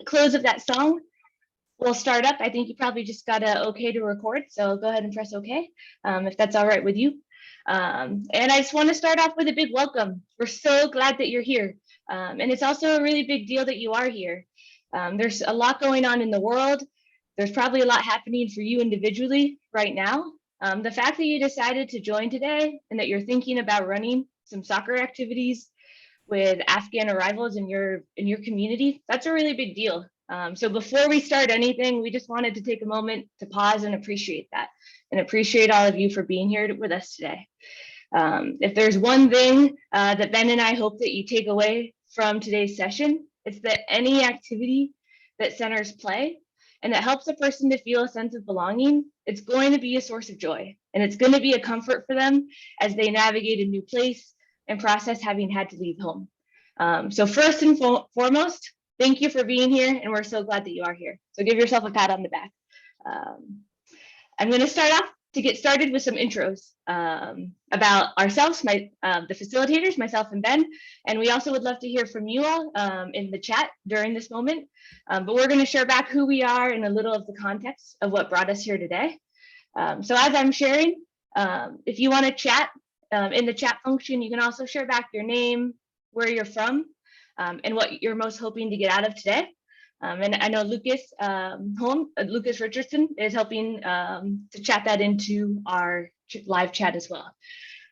close of that song, we'll start up. I think you probably just got a okay to record, so go ahead and press okay, if that's all right with you. And I just want to start off with a big welcome. We're so glad that you're here. And it's also a really big deal that you are here. There's a lot going on in the world. There's probably a lot happening for you individually right now. The fact that you decided to join today and that you're thinking about running some soccer activities with Afghan arrivals in your community, that's a really big deal. So before we start anything, we just wanted to take a moment to pause and appreciate that, and appreciate all of you for being here with us today. If there's one thing that Ben and I hope that you take away from today's session, it's that any activity that centers play and that helps a person to feel a sense of belonging, it's going to be a source of joy, and it's going to be a comfort for them as they navigate a new place and process having had to leave home. So first and foremost, thank you for being here, and we're so glad that you are here. So give yourself a pat on the back. I'm going to start off to get started with some intros about ourselves, the facilitators, myself and Ben, and we also would love to hear from you all in the chat during this moment. But we're going to share back who we are and a little of the context of what brought us here today. So as I'm sharing, if you want to chat in the chat function, you can also share back your name, where you're from, and what you're most hoping to get out of today. And I know Lucas Richardson is helping to chat that into our live chat as well.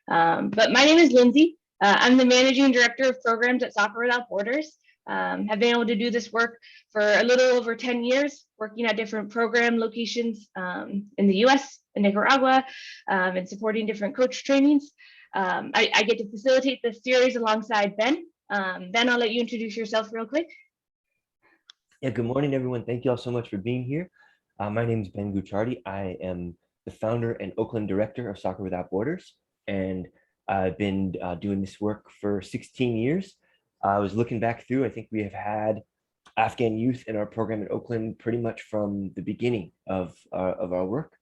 But my name is Lindsey. I'm the Managing Director of Programs at Soccer Without Borders. Have been able to do this work for a little over 10 years, working at different program locations in the US, in Nicaragua, and supporting different coach trainings. I get to facilitate this series alongside Ben. Ben, I'll let you introduce yourself real quick. Yeah, good morning, everyone. Thank you all so much for being here. My name is Ben Gucciardi. I am the founder and Oakland Director of Soccer Without Borders, and I've been doing this work for 16 years. I was looking back through, I think we have had Afghan youth in our program in Oakland pretty much from the beginning of our work.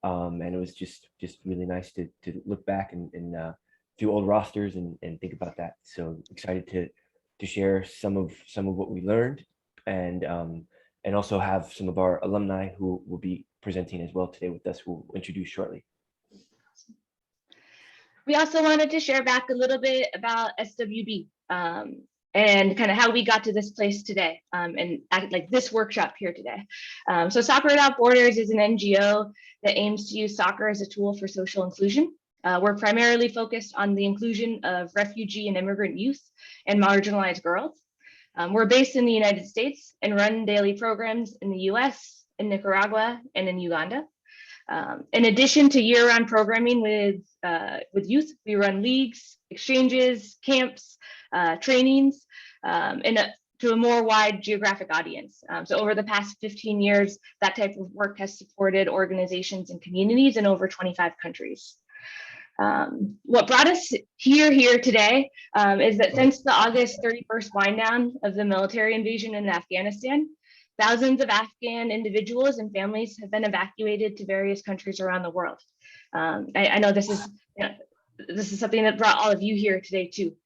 And it was just really nice to look back and do old rosters and think about that. So excited to share some of what we learned, and also have some of our alumni who will be presenting as well today with us, who we'll introduce shortly. We also wanted to share back a little bit about SWB and kind of how we got to this place today, and like this workshop here today. So Soccer Without Borders is an NGO that aims to use soccer as a tool for social inclusion. We're primarily focused on the inclusion of refugee and immigrant youth and marginalized girls. We're based in the United States and run daily programs in the US, in Nicaragua, and in Uganda. In addition to year-round programming with youth, we run leagues, exchanges, camps, trainings, to a more wide geographic audience. So over the past 15 years, that type of work has supported organizations and communities in over 25 countries. What brought us here today is that since the August 31st wind down of the military invasion in Afghanistan, thousands of Afghan individuals and families have been evacuated to various countries around the world. I know this is something that brought all of you here today too.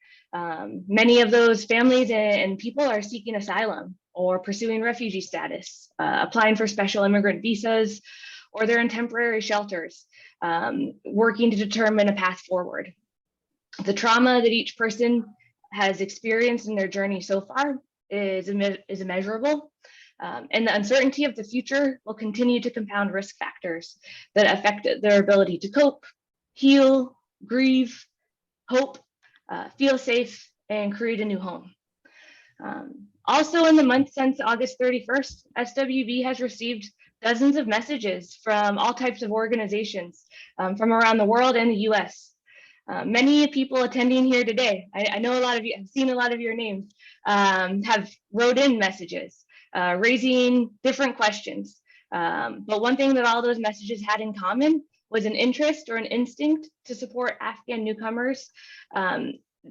Many of those families and people are seeking asylum or pursuing refugee status, applying for special immigrant visas, or they're in temporary shelters, working to determine a path forward. The trauma that each person has experienced in their journey so far is immeasurable, and the uncertainty of the future will continue to compound risk factors that affect their ability to cope, heal, grieve, hope, feel safe, and create a new home. Also, in the month since August 31st, SWB has received dozens of messages from all types of organizations from around the world and the US. Many people attending here today, I know a lot of you, I've seen a lot of your names, have wrote in messages, raising different questions. But one thing that all those messages had in common was an interest or an instinct to support Afghan newcomers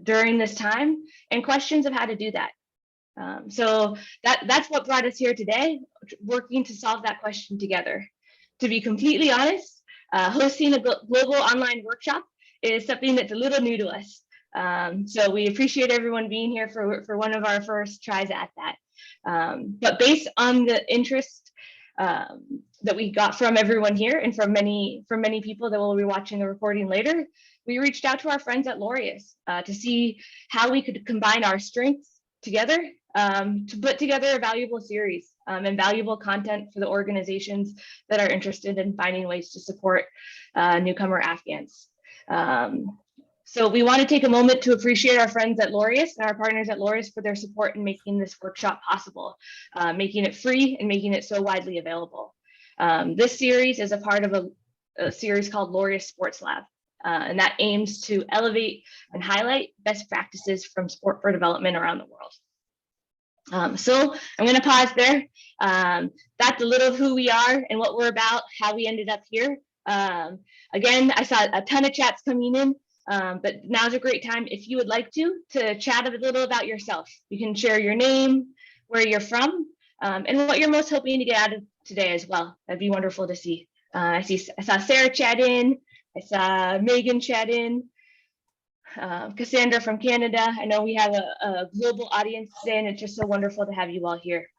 during this time, and questions of how to do that. So that's what brought us here today, working to solve that question together. To be completely honest, hosting a global online workshop is something that's a little new to us. So we appreciate everyone being here for one of our first tries at that. But based on the interest that we got from everyone here and from many people that will be watching the recording later, we reached out to our friends at Laureus to see how we could combine our strengths together to put together a valuable series and valuable content for the organizations that are interested in finding ways to support newcomer Afghans. So we want to take a moment to appreciate our friends at Laureus and our partners at Laureus for their support in making this workshop possible, making it free and making it so widely available. This series is a part of a series called Laureus Sports Lab, and that aims to elevate and highlight best practices from sport for development around the world. So I'm going to pause there. That's a little of who we are and what we're about, how we ended up here. Again, I saw a ton of chats coming in, but now's a great time if you would like to chat a little about yourself. You can share your name, where you're from, and what you're most hoping to get out of today as well. That'd be wonderful to see. I saw Sarah chat in. I saw Megan chat in. Cassandra from Canada. I know we have a global audience today, and it's just so wonderful to have you all here.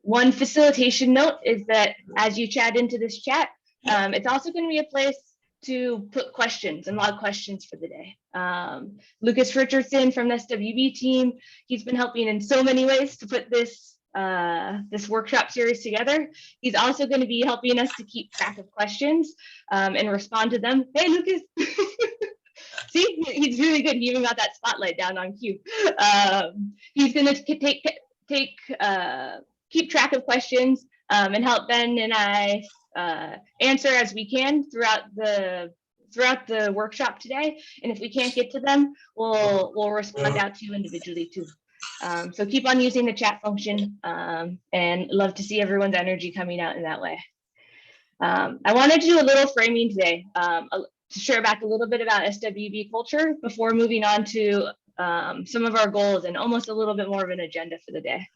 One facilitation note is that as you chat into this chat, it's also going to be a place to put questions and log questions for the day. Lucas Richardson from the SWB team, he's been helping in so many ways to put this workshop series together. He's also going to be helping us to keep track of questions and respond to them. Hey, Lucas. See, he's really good. He even got that spotlight down on cue. He's going to keep track of questions and help Ben and I answer as we can throughout the workshop today. And if we can't get to them, we'll respond out to you individually too. So keep on using the chat function, and love to see everyone's energy coming out in that way. I wanted to do a little framing today to share back a little bit about SWB culture before moving on to some of our goals and almost a little bit more of an agenda for the day.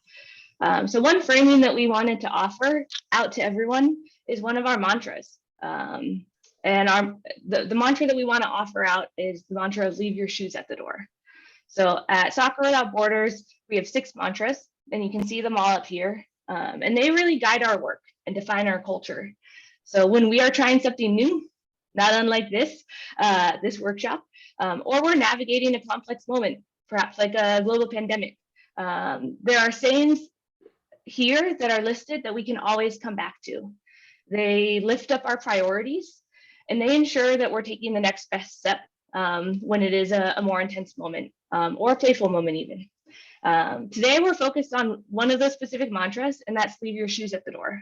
So one framing that we wanted to offer out to everyone is one of our mantras. And the mantra that we want to offer out is the mantra of leave your shoes at the door. So at Soccer Without Borders, we have 6 mantras, and you can see them all up here. And they really guide our work and define our culture. So when we are trying something new, not unlike this workshop, or we're navigating a complex moment, perhaps like a global pandemic, there are sayings here that are listed that we can always come back to. They lift up our priorities, and they ensure that we're taking the next best step when it is a more intense moment or a playful moment even. Today, we're focused on one of those specific mantras, and that's leave your shoes at the door.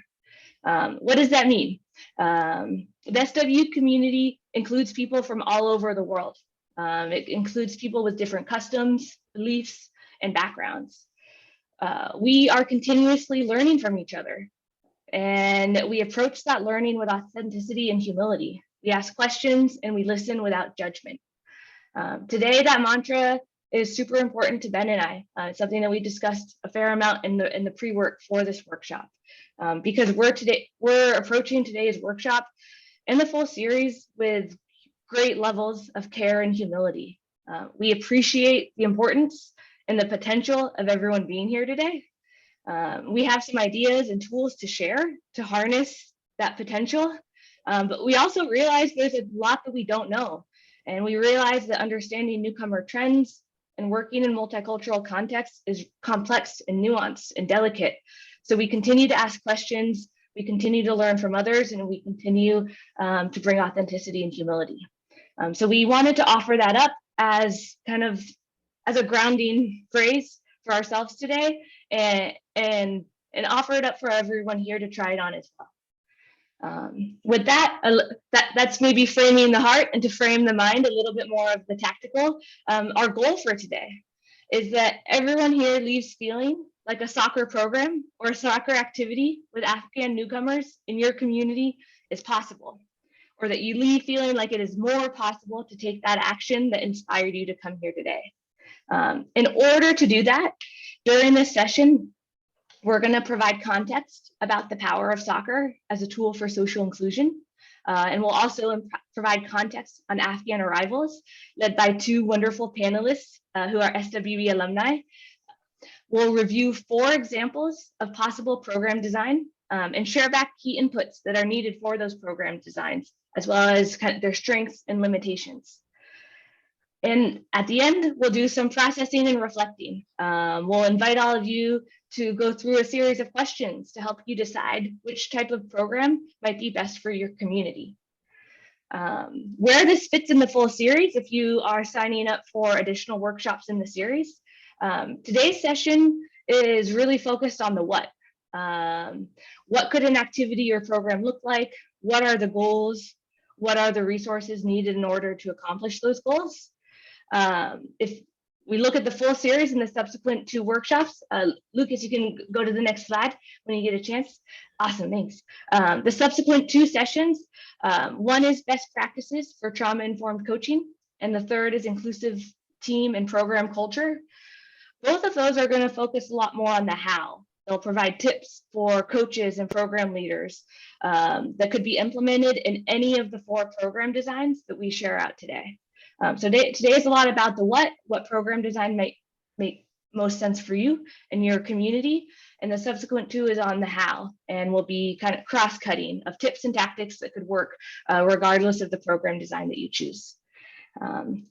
What does that mean? The SW community includes people from all over the world. It includes people with different customs, beliefs, and backgrounds. We are continuously learning from each other, and we approach that learning with authenticity and humility. We ask questions and we listen without judgment. Today, that mantra is super important to Ben and I. It's something that we discussed a fair amount in the pre-work for this workshop, because we're approaching today's workshop and the full series with great levels of care and humility. We appreciate the importance and the potential of everyone being here today. We have some ideas and tools to share to harness that potential, but we also realize there's a lot that we don't know. And we realize that understanding newcomer trends and working in multicultural contexts is complex and nuanced and delicate. So we continue to ask questions, we continue to learn from others, and we continue to bring authenticity and humility. So we wanted to offer that up as kind of as a grounding phrase for ourselves today, and offer it up for everyone here to try it on as well. With that, that's maybe framing the heart, and to frame the mind a little bit more of the tactical. Our goal for today is that everyone here leaves feeling like a soccer program or a soccer activity with Afghan newcomers in your community is possible, or that you leave feeling like it is more possible to take that action that inspired you to come here today. In order to do that, during this session, we're going to provide context about the power of soccer as a tool for social inclusion. And we'll also provide context on Afghan arrivals, led by 2 wonderful panelists who are SWB alumni. We'll review 4 examples of possible program design and share back key inputs that are needed for those program designs, as well as kind of their strengths and limitations. And at the end, we'll do some processing and reflecting. We'll invite all of you to go through a series of questions to help you decide which type of program might be best for your community. Where this fits in the full series, if you are signing up for additional workshops in the series, today's session is really focused on the what. What could an activity or program look like? What are the goals? What are the resources needed in order to accomplish those goals? If we look at the full series and the subsequent 2 workshops, Lucas, you can go to the next slide when you get a chance. Awesome, thanks. The subsequent 2 sessions, one is best practices for trauma-informed coaching, and the third is inclusive team and program culture. Both of those are going to focus a lot more on the how. They'll provide tips for coaches and program leaders that could be implemented in any of the 4 program designs that we share out today. So today is a lot about the what program design might make most sense for you and your community. And the subsequent 2 is on the how, and will be kind of cross-cutting of tips and tactics that could work regardless of the program design that you choose.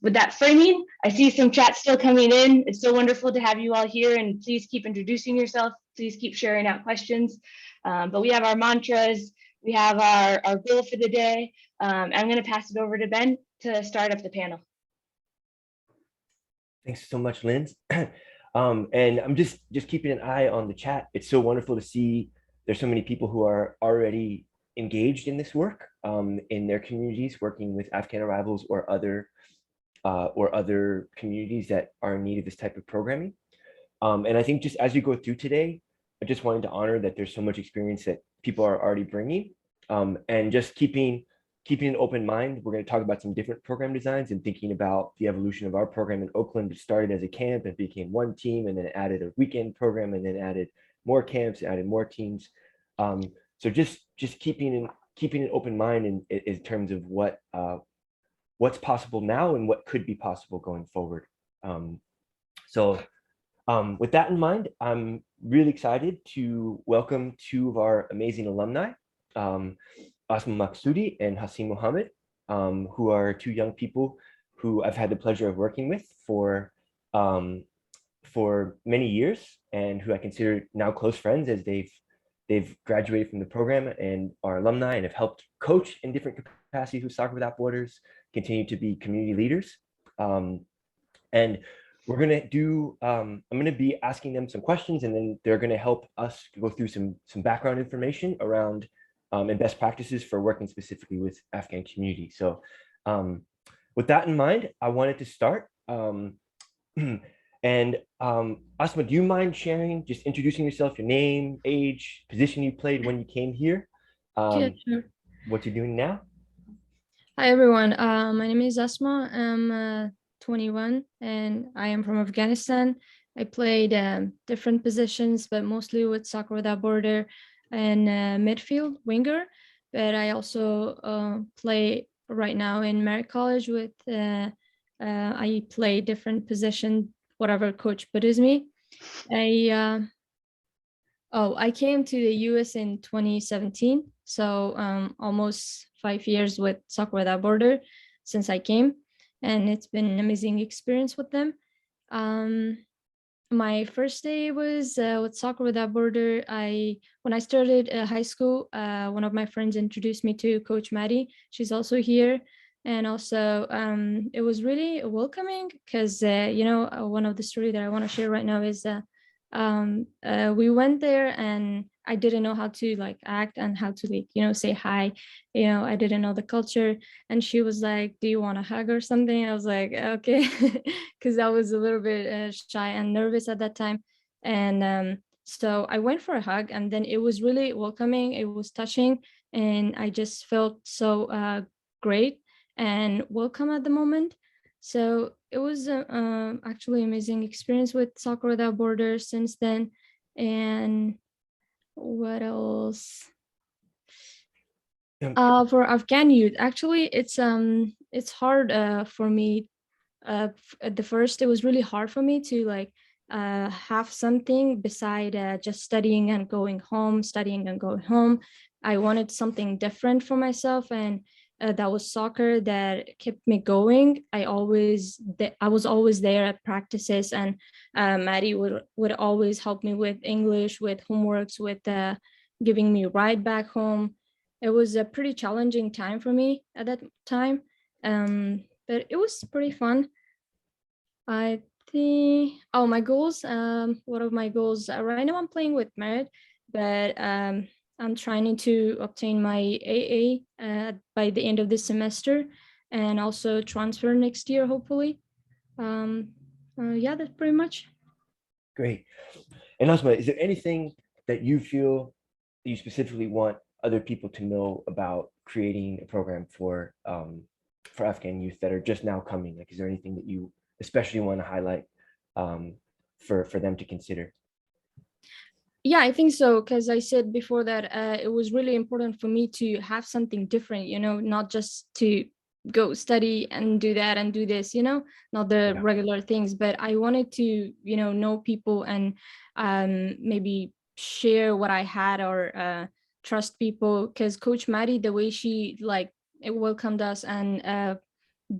With that framing, I see some chat still coming in. It's so wonderful to have you all here, and please keep introducing yourself. Please keep sharing out questions. But we have our mantras, we have our goal for the day. I'm going to pass it over to Ben to start up the panel. Thanks so much, Linz. And I'm just keeping an eye on the chat. It's so wonderful to see there's so many people who are already engaged in this work in their communities, working with Afghan arrivals or other communities that are in need of this type of programming. And I think just as you go through today, I just wanted to honor that there's so much experience that people are already bringing, and just keeping an open mind. We're going to talk about some different program designs and thinking about the evolution of our program in Oakland. It started as a camp and became one team, and then added a weekend program, and then added more camps, added more teams. So just keeping an open mind in terms of what's possible now and what could be possible going forward. With that in mind, I'm really excited to welcome 2 of our amazing alumni, Asma Maksudi and Hasim Mohammed, who are 2 young people who I've had the pleasure of working with for many years, and who I consider now close friends, as they've graduated from the program and are alumni and have helped coach in different capacities with Soccer Without Borders, continue to be community leaders. And we're going to do, I'm going to be asking them some questions, and then they're going to help us go through some background information around and best practices for working specifically with Afghan communities. So with that in mind, I wanted to start. And Asma, do you mind sharing, just introducing yourself, your name, age, position you played when you came here, Yeah, sure. what you're doing now? Hi, everyone. My name is Asma. I'm 21, and I am from Afghanistan. I played different positions, but mostly with Soccer Without Border and midfield winger. But I also play right now in Merritt College with, I play different position, whatever coach puts me. I came to the US in 2017, so almost 5 years with Soccer Without Border since I came, and it's been an amazing experience with them. My first day was with Soccer Without Border. When I started high school, one of my friends introduced me to Coach Maddie. She's also here. And also, it was really welcoming because, one of the stories that I want to share right now is we went there and I didn't know how to act and how to say hi. I didn't know the culture, and she was like, "Do you want a hug or something?" I was like, "Okay," because I was a little bit shy and nervous at that time. And so I went for a hug, and then it was really welcoming. It was touching, and I just felt so great and welcome at the moment. So it was actually amazing experience with Soccer Without Borders since then. And what else? For Afghan youth, actually, it's hard for me. At the first, it was really hard for me to have something beside just studying and going home, studying and going home. I wanted something different for myself, and that was soccer that kept me going. I was always there at practices, and Maddie would always help me with English, with homeworks, with giving me a ride back home. It was a pretty challenging time for me at that time, but it was pretty fun. I think, oh, my goals, one of my goals, right now I'm playing with merit, but I'm trying to obtain my AA by the end of this semester, and also transfer next year, hopefully. Yeah, that's pretty much. Great. And Asma, is there anything that you feel that you specifically want other people to know about creating a program for Afghan youth that are just now coming? Like, is there anything that you especially want to highlight for them to consider? Yeah, I think so, because I said before that it was really important for me to have something different, not just to go study and do that and do this, not the Yeah. regular things, but I wanted to, know people and maybe share what I had, or trust people, because Coach Maddie, the way she it welcomed us and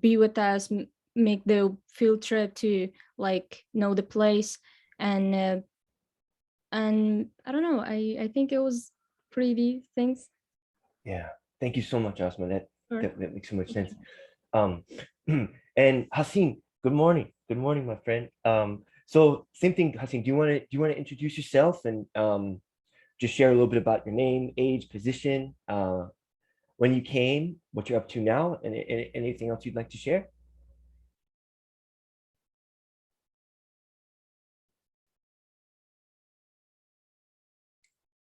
be with us, make the field trip to know the place, and I don't know, I think it was pretty things. Yeah. Thank you so much, Asma. Sure. That makes so much sense. And Haseen, good morning. Good morning, my friend. So same thing, Haseen, do you want to introduce yourself and just share a little bit about your name, age, position, when you came, what you're up to now, and anything else you'd like to share?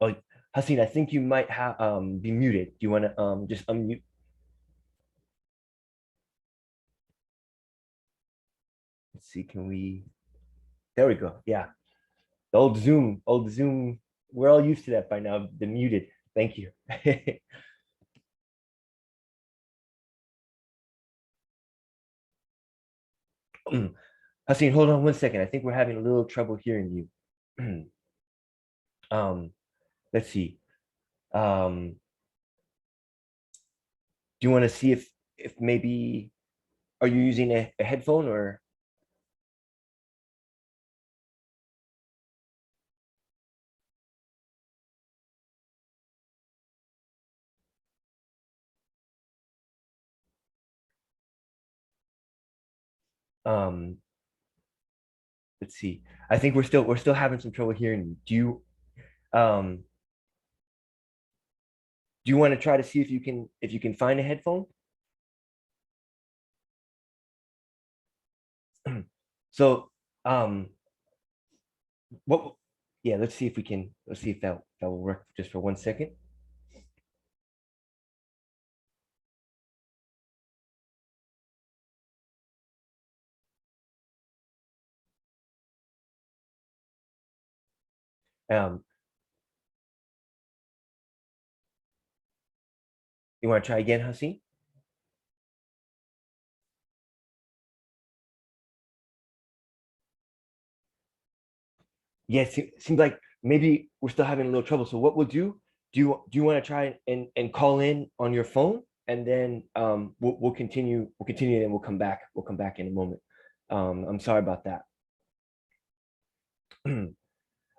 Oh, Haseen, I think you might have be muted. Do you want to just unmute? Let's see, can we? There we go. Yeah, the old Zoom. We're all used to that by now. The muted. Thank you. Haseen, hold on one second. I think we're having a little trouble hearing you. um, let's see. Do you want to see if maybe are you using a headphone or? Um, let's see. I think we're still having some trouble hearing you. Um do you want to try to see if you can find a headphone? So what yeah, let's see if that will work just for 1 second. Um you want to try again, Haseen? Yes, it seems like maybe we're still having a little trouble. So what we'll do you want to try and call in on your phone, and then we'll continue and we'll come back in a moment. I'm sorry about that.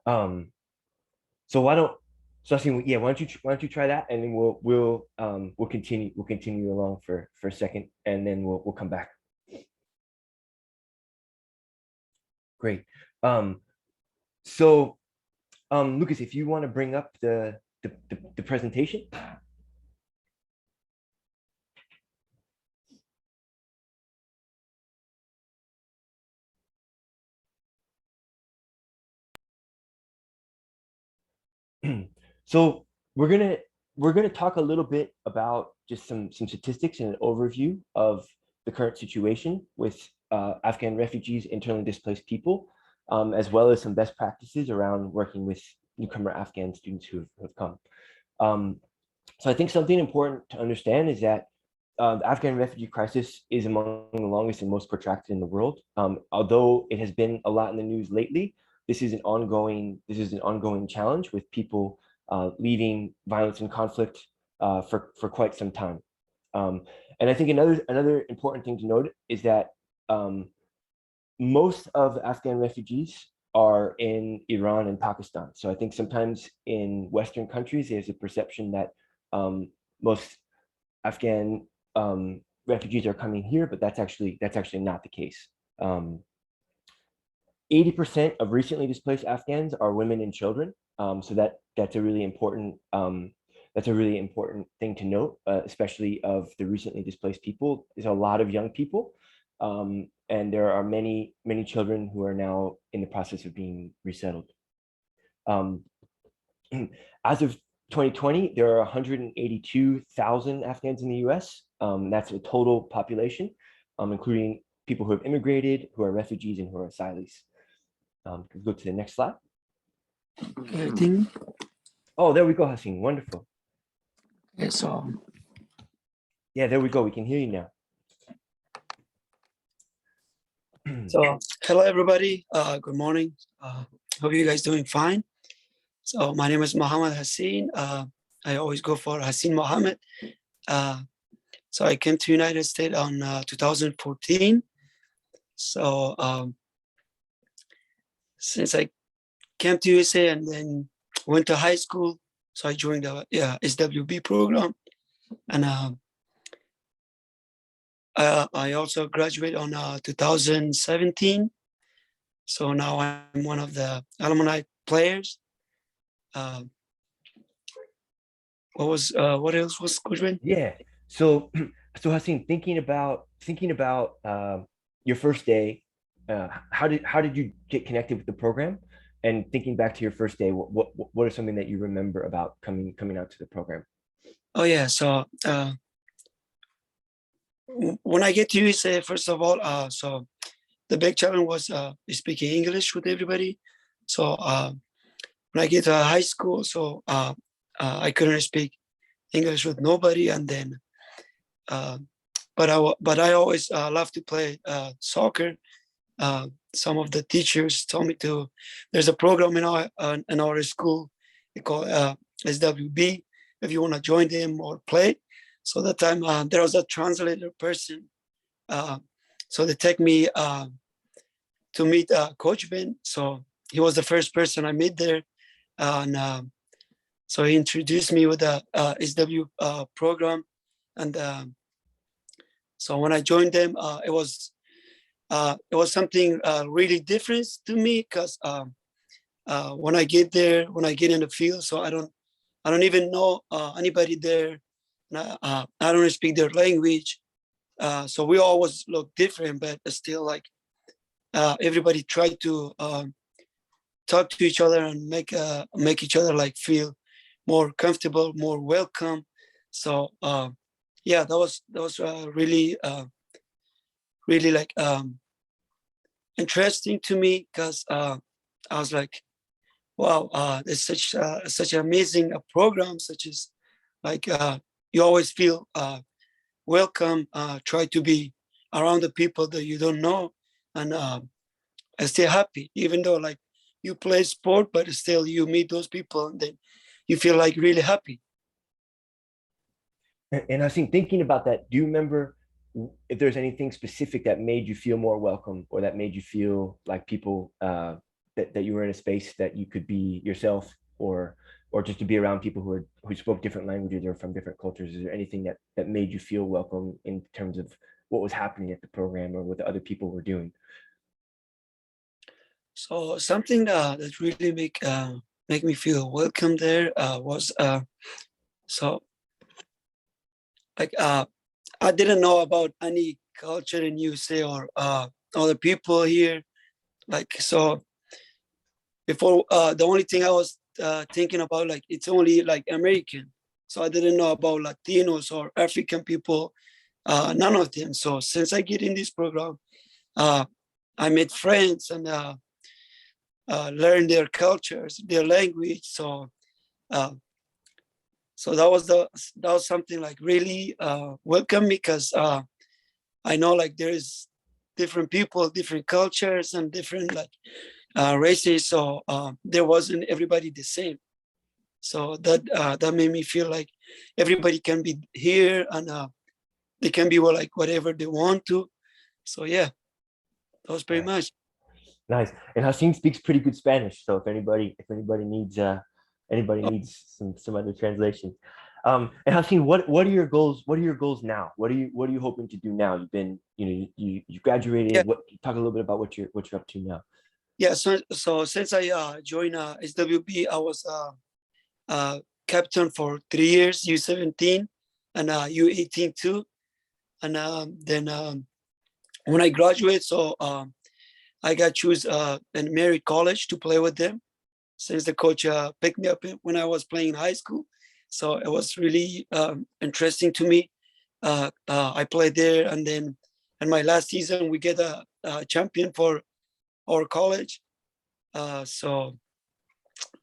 um so why don't so I see yeah, why don't you try that, and then we'll continue along for a second, and then we'll come back. Great. um so Lucas, if you want to bring up the presentation. So we're gonna talk a little bit about just some statistics and an overview of the current situation with Afghan refugees, internally displaced people, as well as some best practices around working with newcomer Afghan students who have come. So I think something important to understand is that the Afghan refugee crisis is among the longest and most protracted in the world. Although it has been a lot in the news lately, this is an ongoing challenge with people leaving violence and conflict for quite some time. And I think another important thing to note is that most of the Afghan refugees are in Iran and Pakistan. So I think sometimes in Western countries, there's a perception that most Afghan refugees are coming here, but that's actually not the case. 80% of recently displaced Afghans are women and children. So that's a really important thing to note, especially of the recently displaced people. There's a lot of young people, and there are many children who are now in the process of being resettled. As of 2020, there are 182,000 Afghans in the US. That's a total population, including people who have immigrated, who are refugees, and who are asylees. Go to the next slide. Okay, I think. Oh, there we go, Haseen. Wonderful. Okay, so. Yeah, there we go. We can hear you now. So, hello, everybody. Good morning. Hope you guys doing fine. So, my name is Mohammed Haseen. I always go for Haseen Mohammed. So, I came to United States on 2014. So, since I came to USA and then went to high school, so I joined the SWB program, and I also graduated on 2017. So now I'm one of the alumni players. What else was Gudrun? Yeah. So Haseen, thinking about your first day, how did you get connected with the program? And thinking back to your first day, what are something that you remember about coming out to the program? Oh yeah, so when I get to USA, first of all, so the big challenge was speaking English with everybody. So when I get to high school, so I couldn't speak English with nobody, and then but I always love to play soccer. Some of the teachers told me to. There's a program in our school called SWB. If you want to join them or play, so that time there was a translator person. So they take me to meet Coach Ben. So he was the first person I met there, and so he introduced me with the SW program, and so when I joined them, it was something really different to me, because when I get there, when I get in the field, so I don't even know anybody there. I don't speak their language, so we always look different, but still, like everybody tried to talk to each other and make each other like feel more comfortable, more welcome. So yeah, that was really like interesting to me, because I was like, wow, it's such an amazing program, such as like you always feel welcome, try to be around the people that you don't know, and stay happy, even though like you play sport, but still you meet those people and then you feel like really happy. And I think thinking about that, do you remember if there's anything specific that made you feel more welcome, or that made you feel like people that you were in a space that you could be yourself, or just to be around people who spoke different languages or from different cultures? Is there anything that made you feel welcome in terms of what was happening at the program or what the other people were doing? So something that really make me feel welcome there was so like I didn't know about any culture in USA or other people here. Like, so before, the only thing I was thinking about, like, it's only like American. So I didn't know about Latinos or African people, none of them. So since I get in this program, I made friends and learned their cultures, their language. So So that was something like really welcome, because I know like there is different people, different cultures, and different like races. So there wasn't everybody the same. So that made me feel like everybody can be here, and they can be like whatever they want to. So yeah, that was pretty much. Nice. And Hassan speaks pretty good Spanish. So if anybody needs some other translations. And Hassan, what are your goals? What are your goals now? What are you hoping to do now? You've been, you graduated. Yeah. Talk a little bit about what you're up to now. Yeah. So since I joined SWB, I was captain for 3 years, U17 and U18 too. And then when I graduated, so I got choose in Mary College to play with them, since the coach picked me up when I was playing in high school. So it was really interesting to me. I played there, and then in my last season, we get a champion for our college. So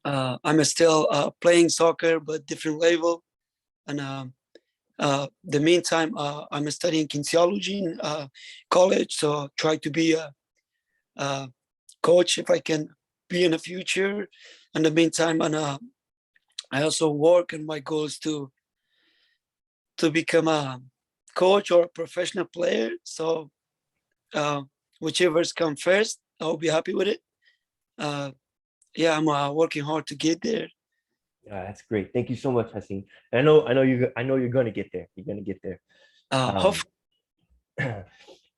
I'm still playing soccer, but different level. And the meantime, I'm studying kinesiology in college. So try to be a coach if I can be in the future. In the meantime, and I also work, and my goal is to become a coach or a professional player. So whichever's come first, I'll be happy with it. Yeah, I'm working hard to get there. That's great. Thank you so much, Hassan. And I know you're going to get there. You're going to get there. Hopefully.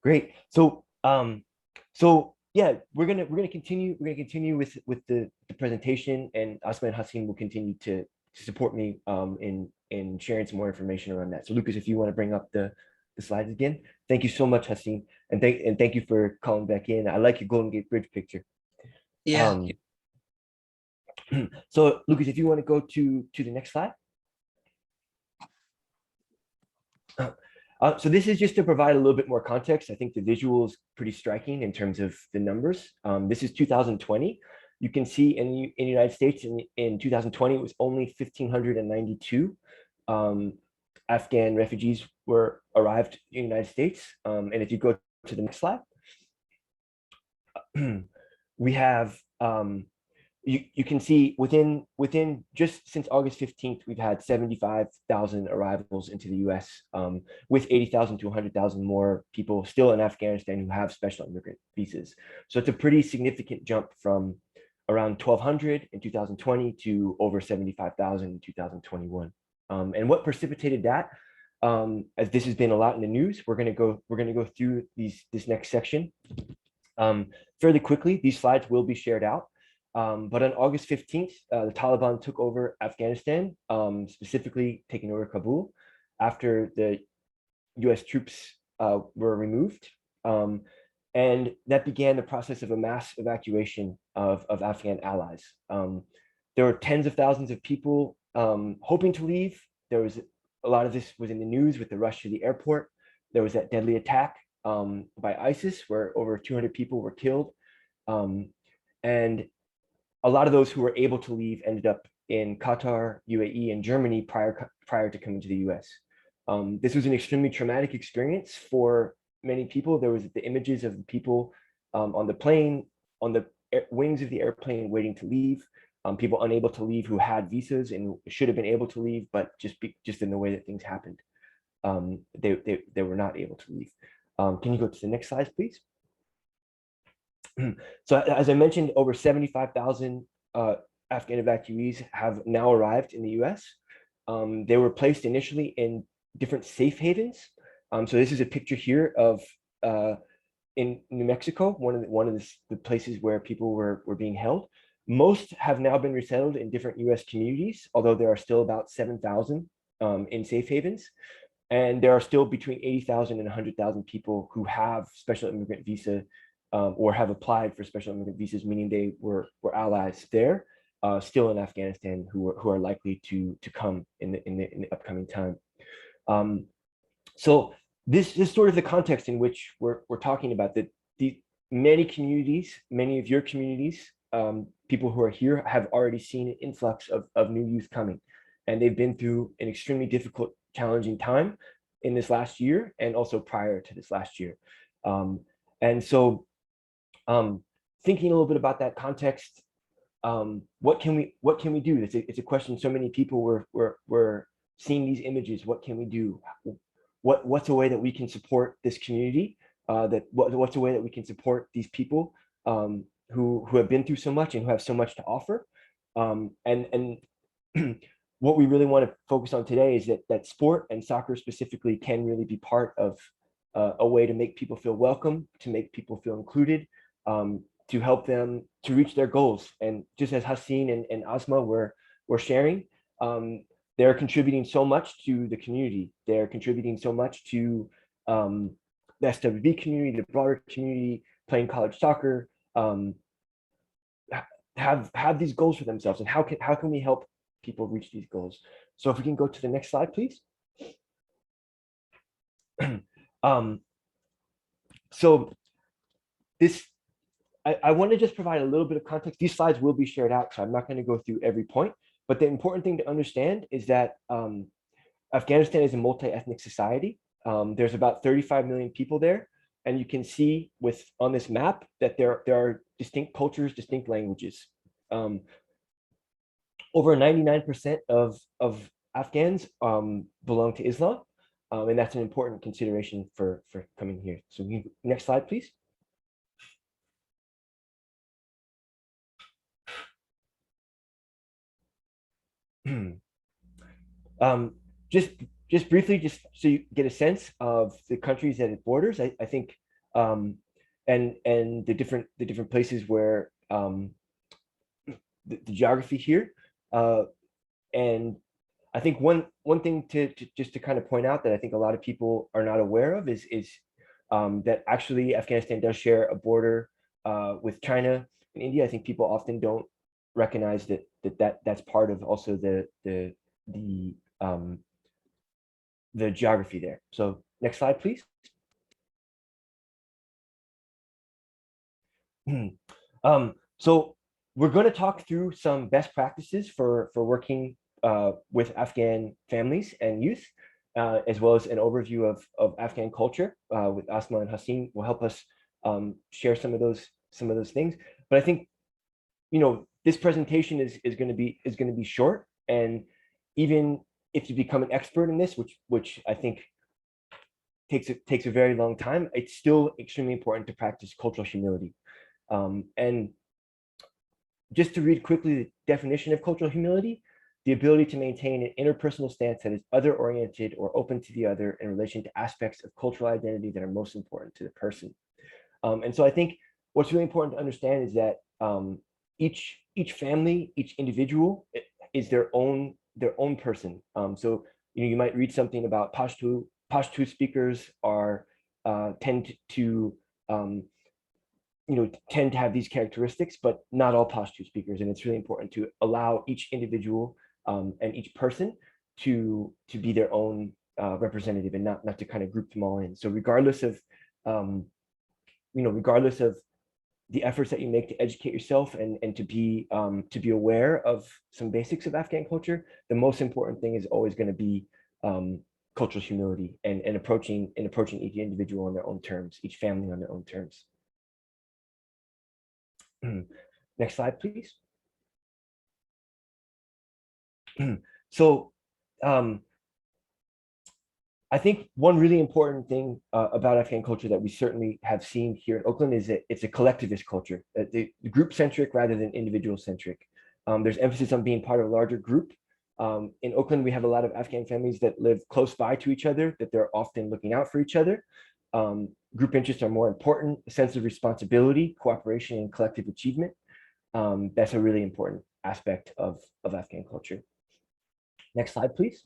Great. So yeah, we're gonna continue with the presentation, and Asma and Hassan will continue to support me in sharing some more information around that. So Lucas, if you want to bring up the slides again. Thank you so much, Hassan, and thank you for calling back in. I like your Golden Gate Bridge picture. Yeah. So Lucas, if you want to go to the next slide. So this is just to provide a little bit more context. I think the visual is pretty striking in terms of the numbers. This is 2020. You can see in the United States in 2020, it was only 1,592 Afghan refugees arrived in the United States. And if you go to the next slide, we have you can see within just since August 15th, we've had 75,000 arrivals into the US, with 80,000 to 100,000 more people still in Afghanistan who have special immigrant visas. So it's a pretty significant jump from around 1,200 in 2020 to over 75,000 in 2021. And what precipitated that, as this has been a lot in the news, we're gonna go through this next section fairly quickly. These slides will be shared out. But on August 15th, the Taliban took over Afghanistan, specifically taking over Kabul after the US troops were removed. And that began the process of a mass evacuation of Afghan allies. There were tens of thousands of people hoping to leave. There was a lot of this was in the news with the rush to the airport. There was that deadly attack by ISIS where over 200 people were killed. And a lot of those who were able to leave ended up in Qatar, UAE, and Germany prior to coming to the US. This was an extremely traumatic experience for many people. There was the images of the people on the plane, on the wings of the airplane waiting to leave, people unable to leave who had visas and should have been able to leave, but just in the way that things happened, they were not able to leave. Can you go to the next slide, please? So as I mentioned, over 75,000 Afghan evacuees have now arrived in the US. They were placed initially in different safe havens. So this is a picture here of in New Mexico, one of the places where people were being held. Most have now been resettled in different US communities, although there are still about 7,000 in safe havens. And there are still between 80,000 and 100,000 people who have special immigrant visa or have applied for special immigrant visas, meaning they were allies there, still in Afghanistan, who are likely to come in the upcoming time. So this is sort of the context in which we're talking about that. Many communities, many of your communities, people who are here have already seen an influx of new youth coming. and they've been through an extremely difficult, challenging time in this last year and also prior to this last year. And so thinking a little bit about that context, what can we do? It's a question so many people were seeing these images. What can we do? What's a way that we can support this community? What's a way that we can support these people who have been through so much and who have so much to offer? And what we really want to focus on today is that sport and soccer specifically can really be part of a way to make people feel welcome, to make people feel included, to help them to reach their goals. And just as Haseen and Asma were sharing, they're contributing so much to the community. They're contributing so much to the SWB community, the broader community, playing college soccer, have these goals for themselves. And how can we help people reach these goals? So if we can go to the next slide, please. So this, I want to just provide a little bit of context. These slides will be shared out, so I'm not going to go through every point. But the important thing to understand is that Afghanistan is a multi-ethnic society. There's about 35 million people there. And you can see on this map that there are distinct cultures, distinct languages. Over 99% of Afghans belong to Islam. And that's an important consideration for coming here. So next slide, please. Just briefly, just so you get a sense of the countries that it borders, I think, and the different places where the geography here, and I think one thing to just to kind of point out that I think a lot of people are not aware of is that actually Afghanistan does share a border with China and India. I think people often don't recognize that's part of also the geography there. So next slide, please. So we're going to talk through some best practices for working with Afghan families and youth, as well as an overview of Afghan culture with Asma and Haseen will help us share some of those things. But I think, this presentation is going to be short, and even if you become an expert in this, which I think takes a very long time, it's still extremely important to practice cultural humility. And just to read quickly the definition of cultural humility: the ability to maintain an interpersonal stance that is other-oriented or open to the other in relation to aspects of cultural identity that are most important to the person. And so I think what's really important to understand is that each family, each individual is their own person. So you might read something about Pashto speakers tend to have these characteristics, but not all Pashto speakers. And it's really important to allow each individual and each person to be their own representative, and not to kind of group them all in. So regardless of the efforts that you make to educate yourself and to be aware of some basics of Afghan culture, the most important thing is always going to be cultural humility and approaching each individual on their own terms, each family on their own terms. Next slide, please. So I think one really important thing about Afghan culture that we certainly have seen here in Oakland is that it's a collectivist culture, the group-centric rather than individual-centric. There's emphasis on being part of a larger group. In Oakland, we have a lot of Afghan families that live close by to each other, that they're often looking out for each other. Group interests are more important, a sense of responsibility, cooperation, and collective achievement. That's a really important aspect of Afghan culture. Next slide, please.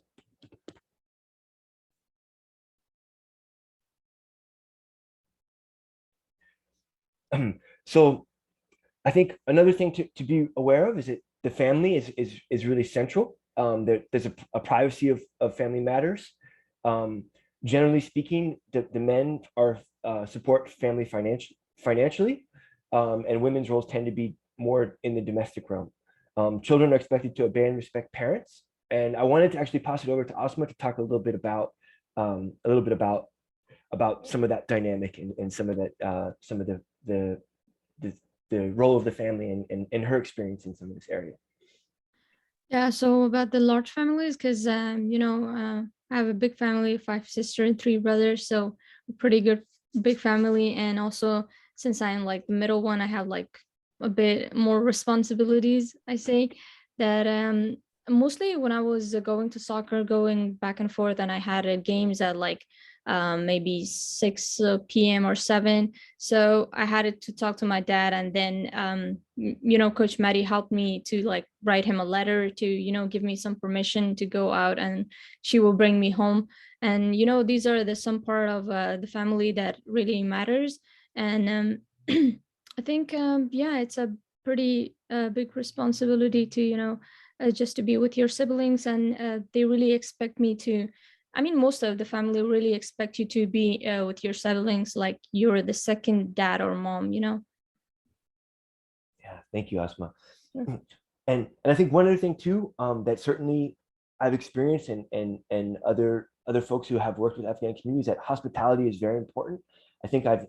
So I think another thing to be aware of is that the family is really central. There's a privacy of family matters. Generally speaking, the men support family financially, and women's roles tend to be more in the domestic realm. Children are expected to obey and respect parents, And I wanted to actually pass it over to Asma to talk a little bit about some of that dynamic and some of that some of the role of the family and her experience in some of this area. Yeah, so about the large families, because I have a big family, 5 sisters and 3 brothers, so a pretty good big family. And also, since I'm like the middle one, I have like a bit more responsibilities. I say that mostly when I was going to soccer, going back and forth, and I had games at like maybe 6 p.m. or 7. So I had to talk to my dad, and then Coach Maddie helped me to like write him a letter to give me some permission to go out, and she will bring me home. And these are some part of the family that really matters. And I think yeah, it's a pretty big responsibility to just to be with your siblings, and they really expect me to. I mean, most of the family really expect you to be with your siblings like you're the second dad or mom. Yeah, thank you, Asma. Sure. And I think one other thing too, that certainly I've experienced and other folks who have worked with Afghan communities, that hospitality is very important. I think I've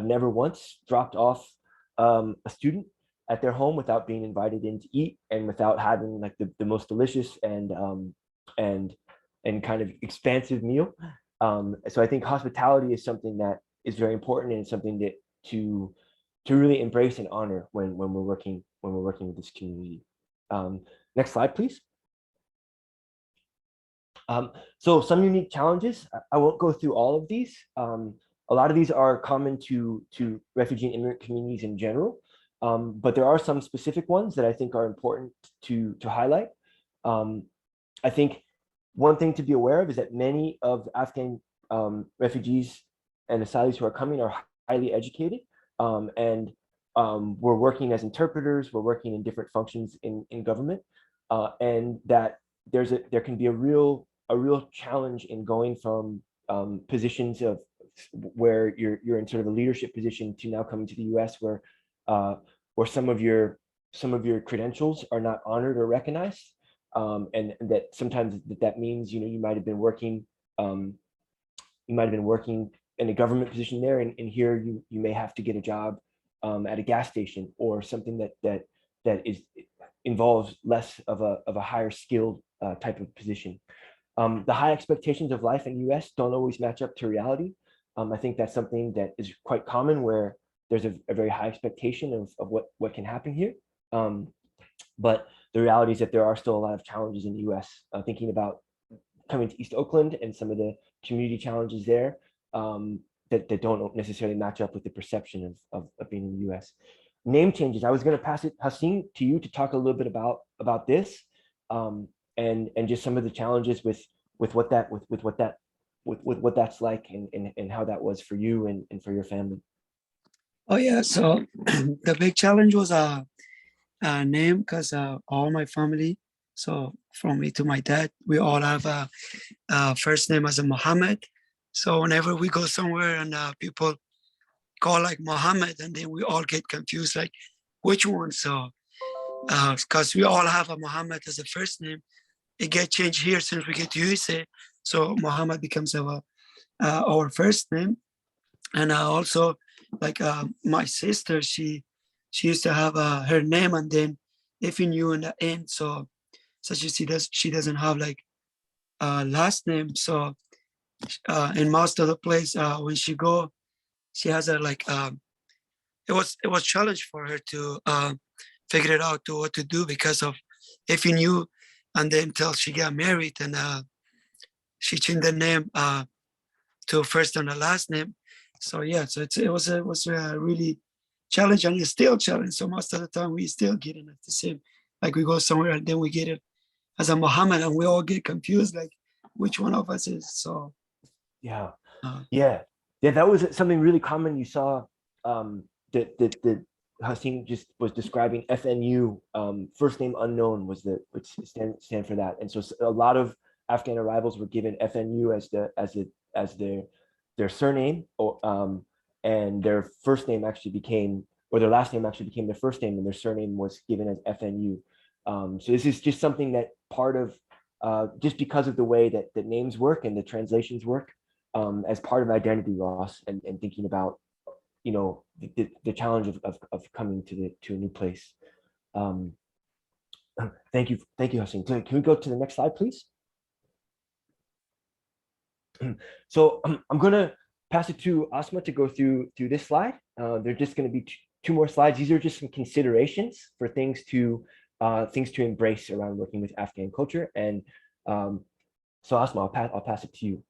never once dropped off a student at their home without being invited in to eat and without having like the most delicious and kind of expansive meal. So I think hospitality is something that is very important and something that to really embrace and honor when we're working with this community. Next slide, please. So some unique challenges. I won't go through all of these. A lot of these are common to refugee and immigrant communities in general, but there are some specific ones that I think are important to highlight. I think one thing to be aware of is that many of Afghan refugees and asylees who are coming are highly educated, and we're working as interpreters, we're working in different functions in government, and that there can be a real challenge in going from positions of where you're in sort of a leadership position to now coming to the US where some of your credentials are not honored or recognized. And that sometimes that means you might have been working in a government position there, and here you may have to get a job at a gas station or something that involves less of a higher skilled type of position. The high expectations of life in the US don't always match up to reality. I think that's something that is quite common, where there's a very high expectation of what can happen here. But the reality is that there are still a lot of challenges in the US. Thinking about coming to East Oakland and some of the community challenges there that don't necessarily match up with the perception of being in the US. Name changes. I was going to pass it, Haseen, to you to talk a little bit about this and just some of the challenges with what that's like and how that was for you and for your family. Oh yeah, so the big challenge was a name, because all my family, so from me to my dad, we all have a first name as a Muhammad. So whenever we go somewhere and people call like Muhammad, and then we all get confused, like which one. So because we all have a Muhammad as a first name, it get changed here since we get to USA. So Muhammad becomes our first name. And also, like my sister, she used to have her name and then FNU in the end. So she doesn't have like last name. So in most of the place when she go, she has a like it was challenge for her to figure it out to what to do because of FNU, and then until she got married and she changed the name to first and the last name. So yeah, so it was really challenging, and it's still challenging. So most of the time we still get it at the same, like we go somewhere and then we get it as a Muhammad and we all get confused, like which one of us is. So yeah, that was something really common. You saw that Haseen just was describing FNU, first name unknown, was which stand for that, and so a lot of Afghan arrivals were given FNU as their surname, and their first name actually became, or their last name actually became their first name, and their surname was given as FNU. So this is just something that part of just because of the way that names work and the translations work, as part of identity loss and thinking about, you know, the challenge of coming to a new place. Thank you, Hassan. Can we go to the next slide, please? So I'm gonna pass it to Asma to go through this slide. They're just gonna be two more slides. These are just some considerations for things to embrace around working with Afghan culture. And so Asma, I'll pass it to you.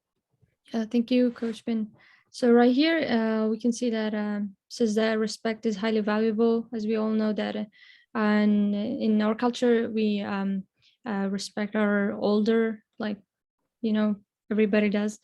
Thank you, Coach Ben. So right here, we can see that says that respect is highly valuable, as we all know that and in our culture, we respect our older, like, you know, everybody does.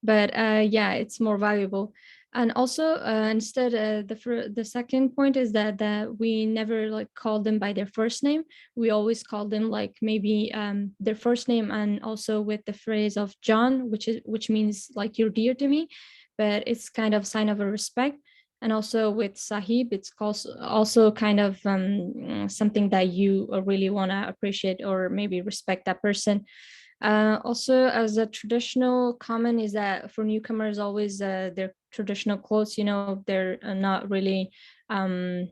But yeah, it's more valuable. And also, instead, the second point is that we never like call them by their first name. We always call them like maybe their first name, and also with the phrase of John, which means like you're dear to me, but it's kind of sign of a respect. And also with Sahib, it's also kind of something that you really want to appreciate or maybe respect that person. Also, as a traditional comment is that for newcomers, always their traditional clothes, you know, they're not really, sorry,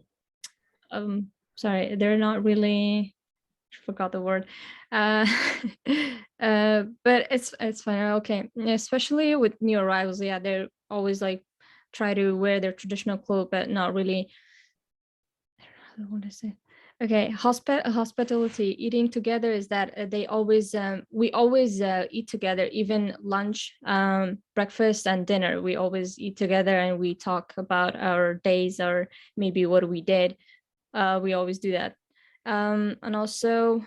they're not really, forgot the word, but it's fine. Okay, especially with new arrivals, yeah, they're always like try to wear their traditional clothes, but not really. I don't know what to say. Okay, hospitality, eating together is that they always, we always eat together, even lunch, breakfast and dinner. We always eat together and we talk about our days or maybe what we did. We always do that. And also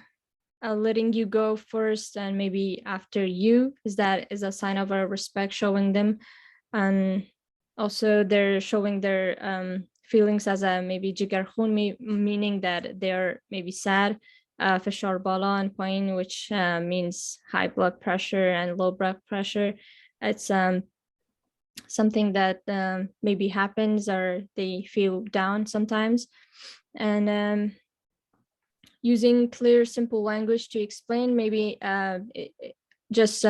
letting you go first and maybe after you is a sign of our respect, showing them. And also they're showing their feelings as a maybe jigar khun, meaning that they're maybe sad. Fashar bala and pain, which means high blood pressure and low blood pressure. It's something that maybe happens or they feel down sometimes. And using clear, simple language to explain, maybe just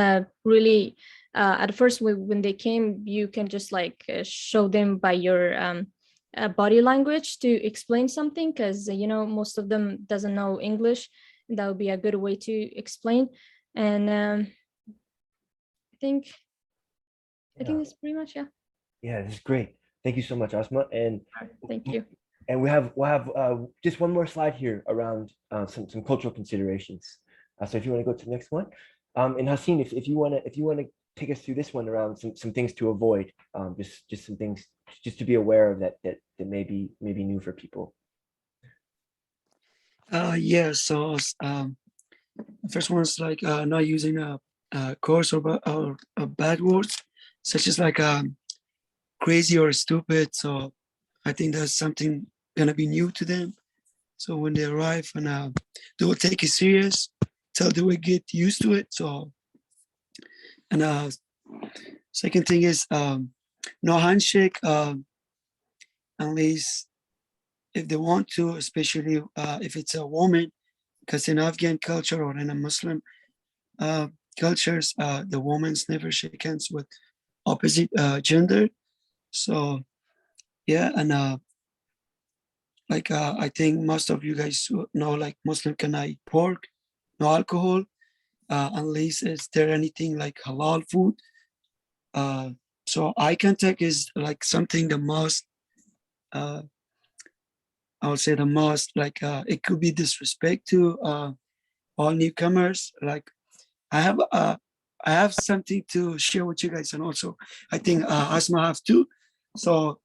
really at first when they came, you can just like show them by your body language to explain something, because you know most of them doesn't know English. That would be a good way to explain. And I think that's pretty much, yeah. Yeah, this is great. Thank you so much, Asma. And Thank you. And we'll have just one more slide here around some cultural considerations. So if you want to go to the next one, and Hassan, if you want to take us through this one around some things to avoid, just some things just to be aware of that may be new for people. Yeah. So the first one's like not using a coarse or bad words, such as like crazy or stupid. So I think that's something gonna be new to them. So when they arrive, and they will take it serious till they will get used to it. So, and second thing is no handshake unless if they want to, especially if it's a woman, because in Afghan culture or in a Muslim cultures, the women's never shake hands with opposite gender. So yeah, and like I think most of you guys know, like Muslim cannot eat pork, no alcohol, unless is there anything like halal food. So eye contact is like something the most, I would say the most, like it could be disrespect to all newcomers. Like I have something to share with you guys, and also I think Asma have too. So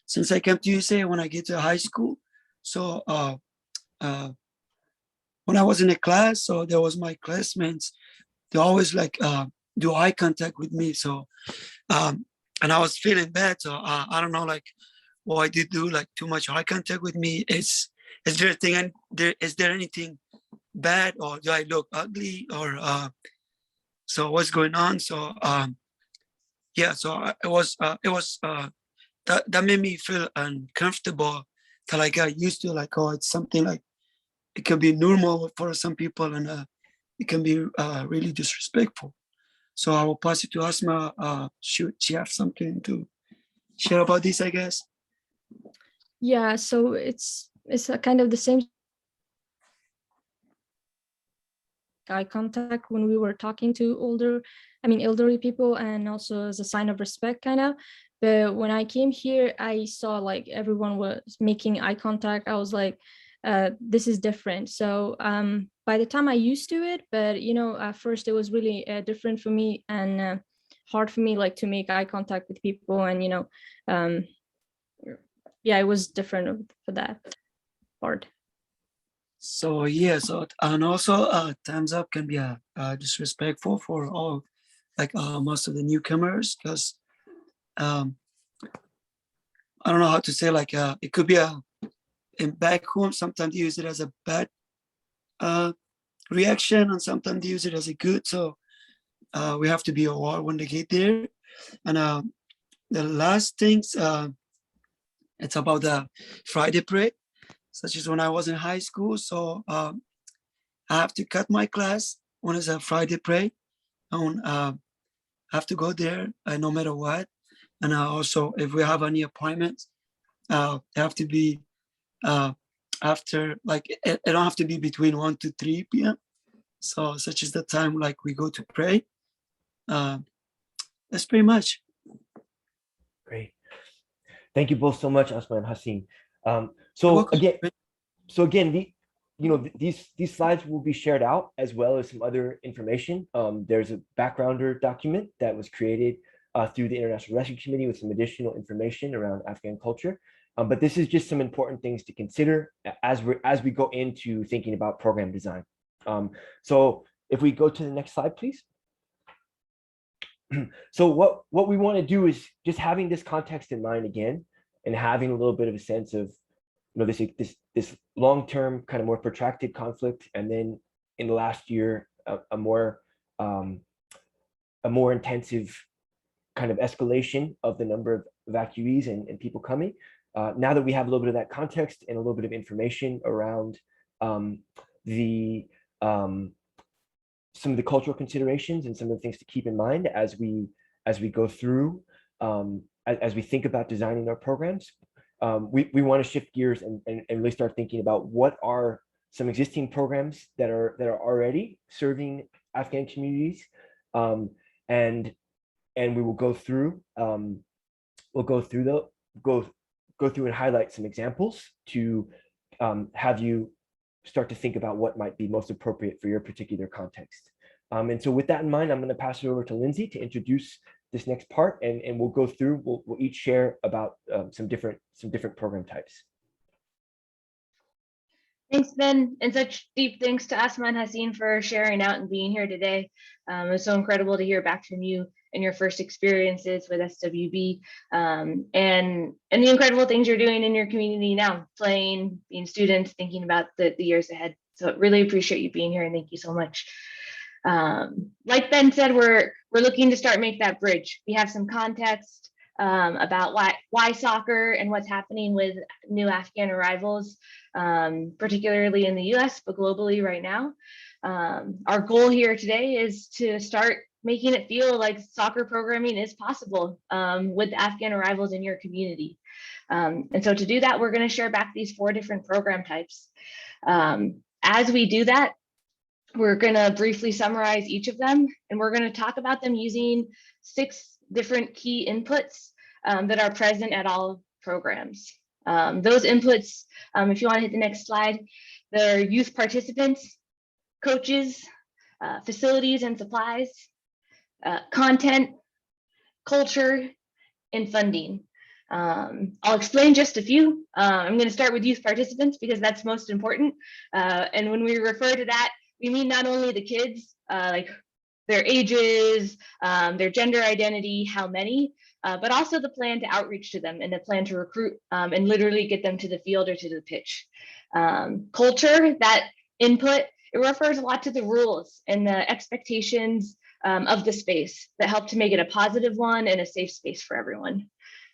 since I came to USA when I get to high school, so when I was in a class, so there was my classmates, they always like do eye contact with me. So and I was feeling bad. So I don't know, like why they do like too much eye contact with me. Is there a thing, and is there anything bad, or do I look ugly, or so what's going on? So yeah, so it was that made me feel uncomfortable till I got used to, like, oh, it's something like it could be normal for some people, and it can be really disrespectful. So I will pass it to Asma. Should she have something to share about this, I guess? Yeah, so it's a kind of the same eye contact when we were talking to elderly people, and also as a sign of respect, kind of. But when I came here, I saw like everyone was making eye contact. I was like, this is different. So by the time I used to it, but at first it was really different for me, and hard for me like to make eye contact with people, and yeah, it was different for that part. So yeah, so and also thumbs up can be disrespectful for all, like most of the newcomers, because I don't know how to say, like it could be in back home sometimes they use it as a bad reaction, and sometimes they use it as a good. So we have to be aware when they get there. And the last things, it's about the Friday prayer, such as when I was in high school. So I have to cut my class when it's a Friday prayer. And have to go there no matter what. And also, if we have any appointments, they have to be after, like, it don't have to be between 1 to 3 p.m. So such is the time like we go to pray. That's pretty much. Great. Thank you both so much, Asma and Haseen. You're So welcome. again, these slides will be shared out, as well as some other information. There's a backgrounder document that was created through the International Rescue Committee with some additional information around Afghan culture. But this is just some important things to consider as we go into thinking about program design. So if we go to the next slide, please. So what we want to do is just having this context in mind again, and having a little bit of a sense of this long-term kind of more protracted conflict, and then in the last year a more intensive kind of escalation of the number of evacuees and people coming. Now that we have a little bit of that context and a little bit of information around some of the cultural considerations and some of the things to keep in mind as we go through, as we think about designing our programs, we want to shift gears and really start thinking about what are some existing programs that are already serving Afghan communities, and we will go through and highlight some examples to have you start to think about what might be most appropriate for your particular context. And so with that in mind, I'm going to pass it over to Lindsey to introduce this next part, and we'll go through, we'll each share about some different program types. Thanks, Ben, and such deep thanks to Asma and Haseen for sharing out and being here today. It was so incredible to hear back from you and your first experiences with SWB, and the incredible things you're doing in your community now, playing, being students, thinking about the years ahead. So really appreciate you being here, and thank you so much. Like Ben said, we're looking to make that bridge. We have some context about why soccer and what's happening with new Afghan arrivals, particularly in the US, but globally right now. Our goal here today is to start making it feel like soccer programming is possible with Afghan arrivals in your community. And so to do that, we're going to share back these 4 different program types. As we do that, we're going to briefly summarize each of them, and we're going to talk about them using 6 different key inputs that are present at all programs. Those inputs, if you want to hit the next slide, they're youth participants, coaches, facilities and supplies, content, culture, and funding. I'll explain just a few. I'm going to start with youth participants because that's most important. And when we refer to that, we mean not only the kids, like their ages, their gender identity, how many, but also the plan to outreach to them and the plan to recruit and literally get them to the field or to the pitch. Culture, that input, it refers a lot to the rules and the expectations of the space that help to make it a positive one and a safe space for everyone.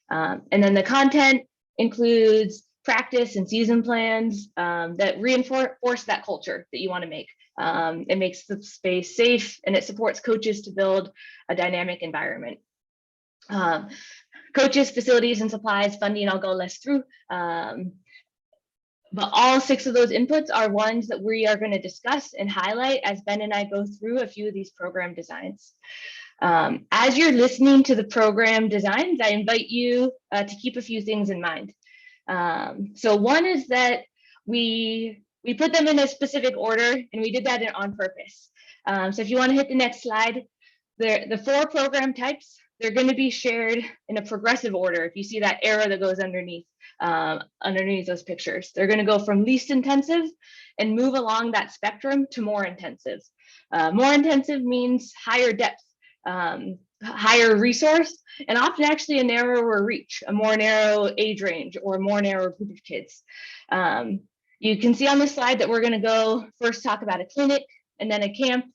And then the content includes practice and season plans that reinforce that culture that you want to make. It makes the space safe, and it supports coaches to build a dynamic environment. Coaches, facilities, and supplies, funding, I'll go less through. But all 6 of those inputs are ones that we are going to discuss and highlight as Ben and I go through a few of these program designs. As you're listening to the program designs, I invite you to keep a few things in mind. So one is that we put them in a specific order, and we did that on purpose. So if you want to hit the next slide, the 4 program types, they're going to be shared in a progressive order. If you see that arrow that goes underneath those pictures, they're going to go from least intensive and move along that spectrum to more intensive. More intensive means higher depth, higher resource, and often actually a narrower reach, a more narrow age range, or a more narrow group of kids. You can see on the slide that we're going to go first talk about a clinic, and then a camp,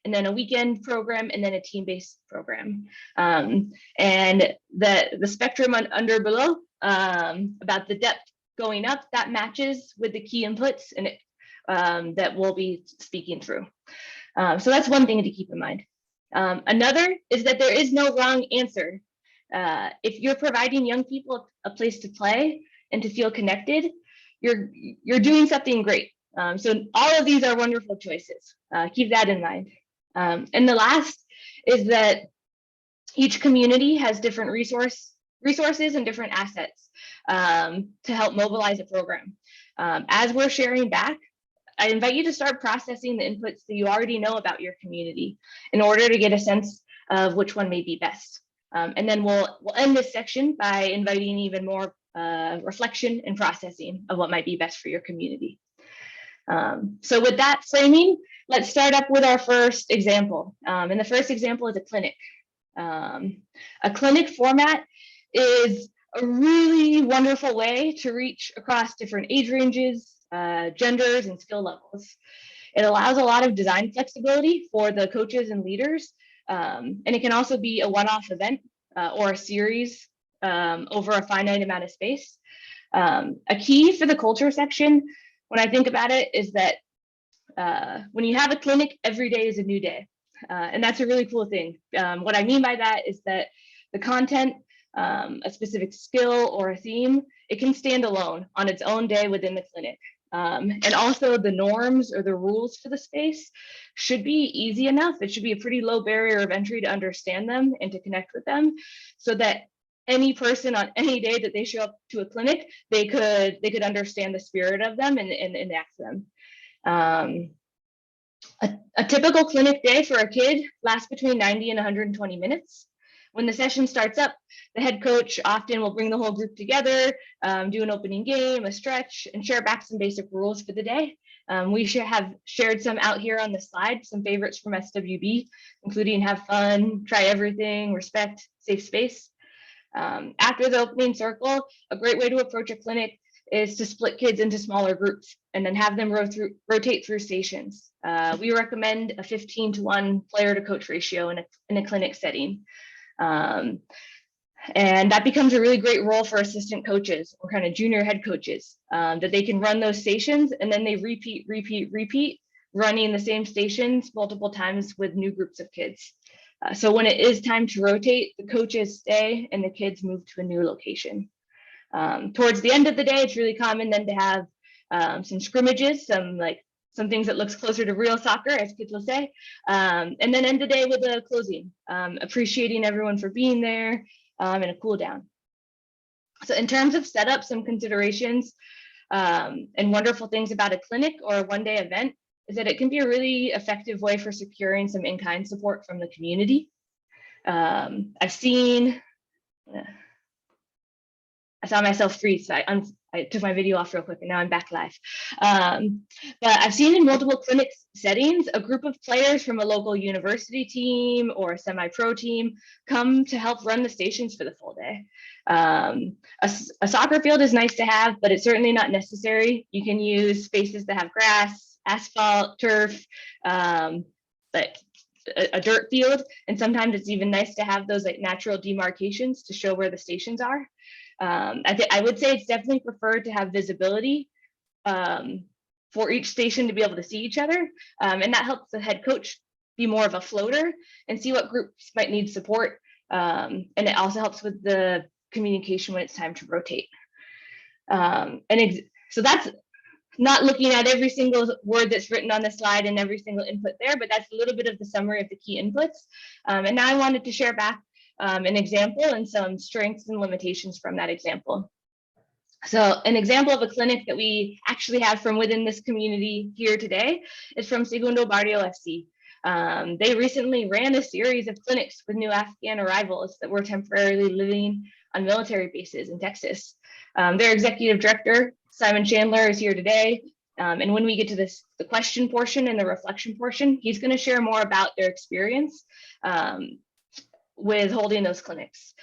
and then a weekend program, and then a team-based program. And the spectrum under below, about the depth going up, that matches with the key inputs and that we'll be speaking through. So that's one thing to keep in mind. Another is that there is no wrong answer. If you're providing young people a place to play and to feel connected, you're doing something great. So all of these are wonderful choices. Keep that in mind. And the last is that each community has different resources and different assets to help mobilize a program. As we're sharing back, I invite you to start processing the inputs that you already know about your community in order to get a sense of which one may be best. And then we'll end this section by inviting even more reflection and processing of what might be best for your community. So with that framing, let's start up with our first example. And the first example is a clinic. A clinic format is a really wonderful way to reach across different age ranges, genders, and skill levels. It allows a lot of design flexibility for the coaches and leaders, and it can also be a one-off event or a series over a finite amount of space. A key for the culture section, when I think about it, is that when you have a clinic, every day is a new day. And that's a really cool thing. What I mean by that is that the content, a specific skill or a theme, it can stand alone on its own day within the clinic. And also the norms or the rules for the space should be easy enough. It should be a pretty low barrier of entry to understand them and to connect with them, so that any person on any day that they show up to a clinic, they could understand the spirit of them and enact them. A typical clinic day for a kid lasts between 90 and 120 minutes. When the session starts up, the head coach often will bring the whole group together, do an opening game, a stretch, and share back some basic rules for the day. We should have shared some out here on the slide, some favorites from SWB, including have fun, try everything, respect, safe space. After the opening circle, a great way to approach a clinic is to split kids into smaller groups and then have them rotate through stations. We recommend a 15-to-1 player to coach ratio in a clinic setting. And that becomes a really great role for assistant coaches or kind of junior head coaches, that they can run those stations and then they repeat, running the same stations multiple times with new groups of kids. So when it is time to rotate, the coaches stay and the kids move to a new location. Towards the end of the day, it's really common then to have some scrimmages, some things that looks closer to real soccer, as kids will say, and then end the day with a closing, appreciating everyone for being there, and a cool down. So in terms of setup, some considerations and wonderful things about a clinic or a one-day event is that it can be a really effective way for securing some in-kind support from the community. I saw myself freeze, so I took my video off real quick and now I'm back live. But I've seen in multiple clinic settings, a group of players from a local university team or a semi-pro team come to help run the stations for the full day. A soccer field is nice to have, but it's certainly not necessary. You can use spaces that have grass, asphalt, turf, like a dirt field. And sometimes it's even nice to have those like natural demarcations to show where the stations are. I would say it's definitely preferred to have visibility for each station to be able to see each other. And that helps the head coach be more of a floater and see what groups might need support. And it also helps with the communication when it's time to rotate. So that's not looking at every single word that's written on the slide and every single input there, but that's a little bit of the summary of the key inputs. And now I wanted to share back an example and some strengths and limitations from that example. So an example of a clinic that we actually have from within this community here today is from Segundo Barrio FC. They recently ran a series of clinics with new Afghan arrivals that were temporarily living on military bases in Texas. Their executive director, Simon Chandler, is here today. And when we get to the question portion and the reflection portion, he's going to share more about their experience with holding those clinics.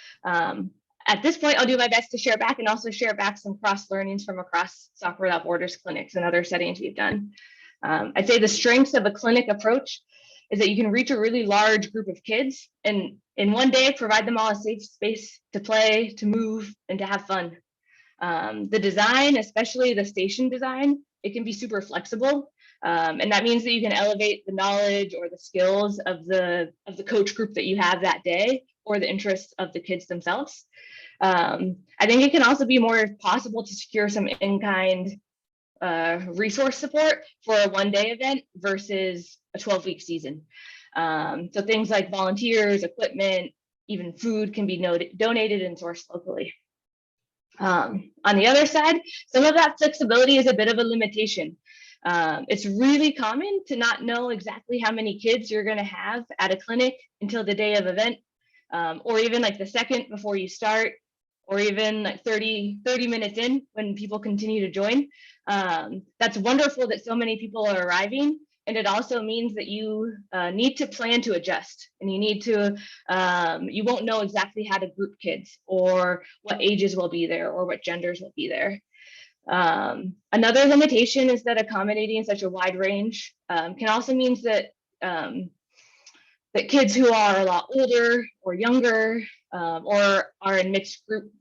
At this point, I'll do my best to share back and also share back some cross learnings from across Soccer Without Borders clinics and other settings we've done. I'd say the strengths of a clinic approach is that you can reach a really large group of kids and in one day provide them all a safe space to play, to move, and to have fun. The design, especially the station design, it can be super flexible. And that means that you can elevate the knowledge or the skills of the coach group that you have that day or the interests of the kids themselves. I think it can also be more possible to secure some in-kind resource support for a one-day event versus a 12-week season. So things like volunteers, equipment, even food can be donated and sourced locally. On the other side, some of that flexibility is a bit of a limitation. It's really common to not know exactly how many kids you're going to have at a clinic until the day of event, or even like the second before you start, or even like 30 minutes in when people continue to join. That's wonderful that so many people are arriving. And it also means that you need to plan to adjust, and you need to, you won't know exactly how to group kids or what ages will be there or what genders will be there. Another limitation is that accommodating such a wide range can also mean that that kids who are a lot older or younger or are in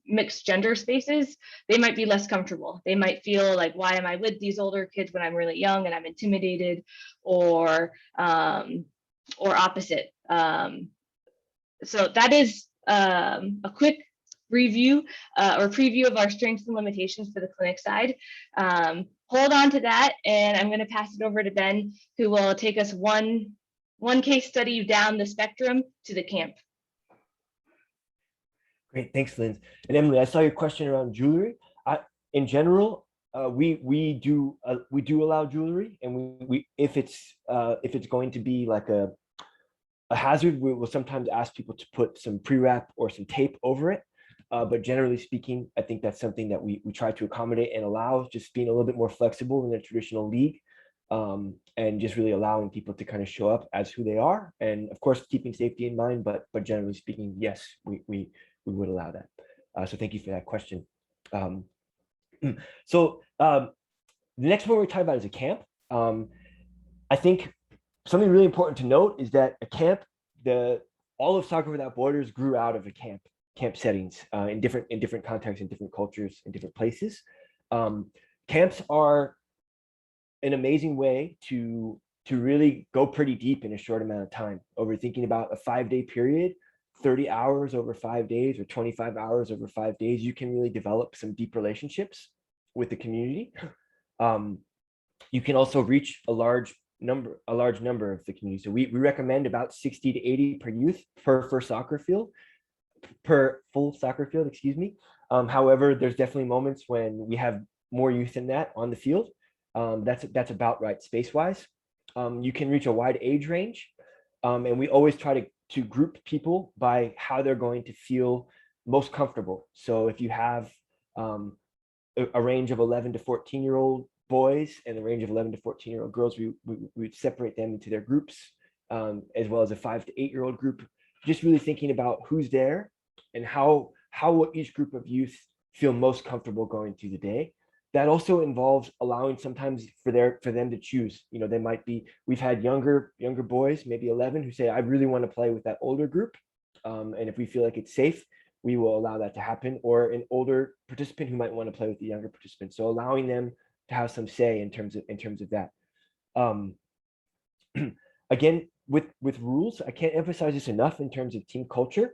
mixed gender spaces, they might be less comfortable. They might feel like, why am I with these older kids when I'm really young and I'm intimidated, or opposite. So that is a quick review or preview of our strengths and limitations for the clinic side. Hold on to that, and I'm going to pass it over to Ben, who will take us one case study down the spectrum to the camp. Great, thanks, Linz. And Emily, I saw your question around jewelry. In general, we do allow jewelry, and we if it's going to be like a hazard, we will sometimes ask people to put some pre-wrap or some tape over it. But generally speaking, I think that's something that we try to accommodate and allow, just being a little bit more flexible than a traditional league, and just really allowing people to kind of show up as who they are, and of course keeping safety in mind. But generally speaking, yes, we would allow that. So thank you for that question. So the next one we're talking about is a camp. I think something really important to note is that a camp, all of Soccer Without Borders grew out of a camp settings in different contexts, in different cultures, in different places. Camps are an amazing way to really go pretty deep in a short amount of time. Over thinking about a 5-day period, 30 hours over 5 days, or 25 hours over 5 days, you can really develop some deep relationships with the community. You can also reach a large number of the community. So we recommend about 60 to 80 per youth per full soccer field, excuse me. However, there's definitely moments when we have more youth than that on the field. That's about right space-wise. You can reach a wide age range, and we always try to group people by how they're going to feel most comfortable. So if you have a range of 11 to 14-year-old boys and a range of 11 to 14-year-old girls, we would separate them into their groups, as well as a 5 to 8-year-old group, just really thinking about who's there and how will each group of youth feel most comfortable going through the day. That also involves allowing sometimes for them to choose. You know, they might be, we've had younger boys, maybe 11, who say, I really want to play with that older group. And if we feel like it's safe, we will allow that to happen, or an older participant who might want to play with the younger participant. So allowing them have some say in terms of that. Again, with rules, I can't emphasize this enough in terms of team culture.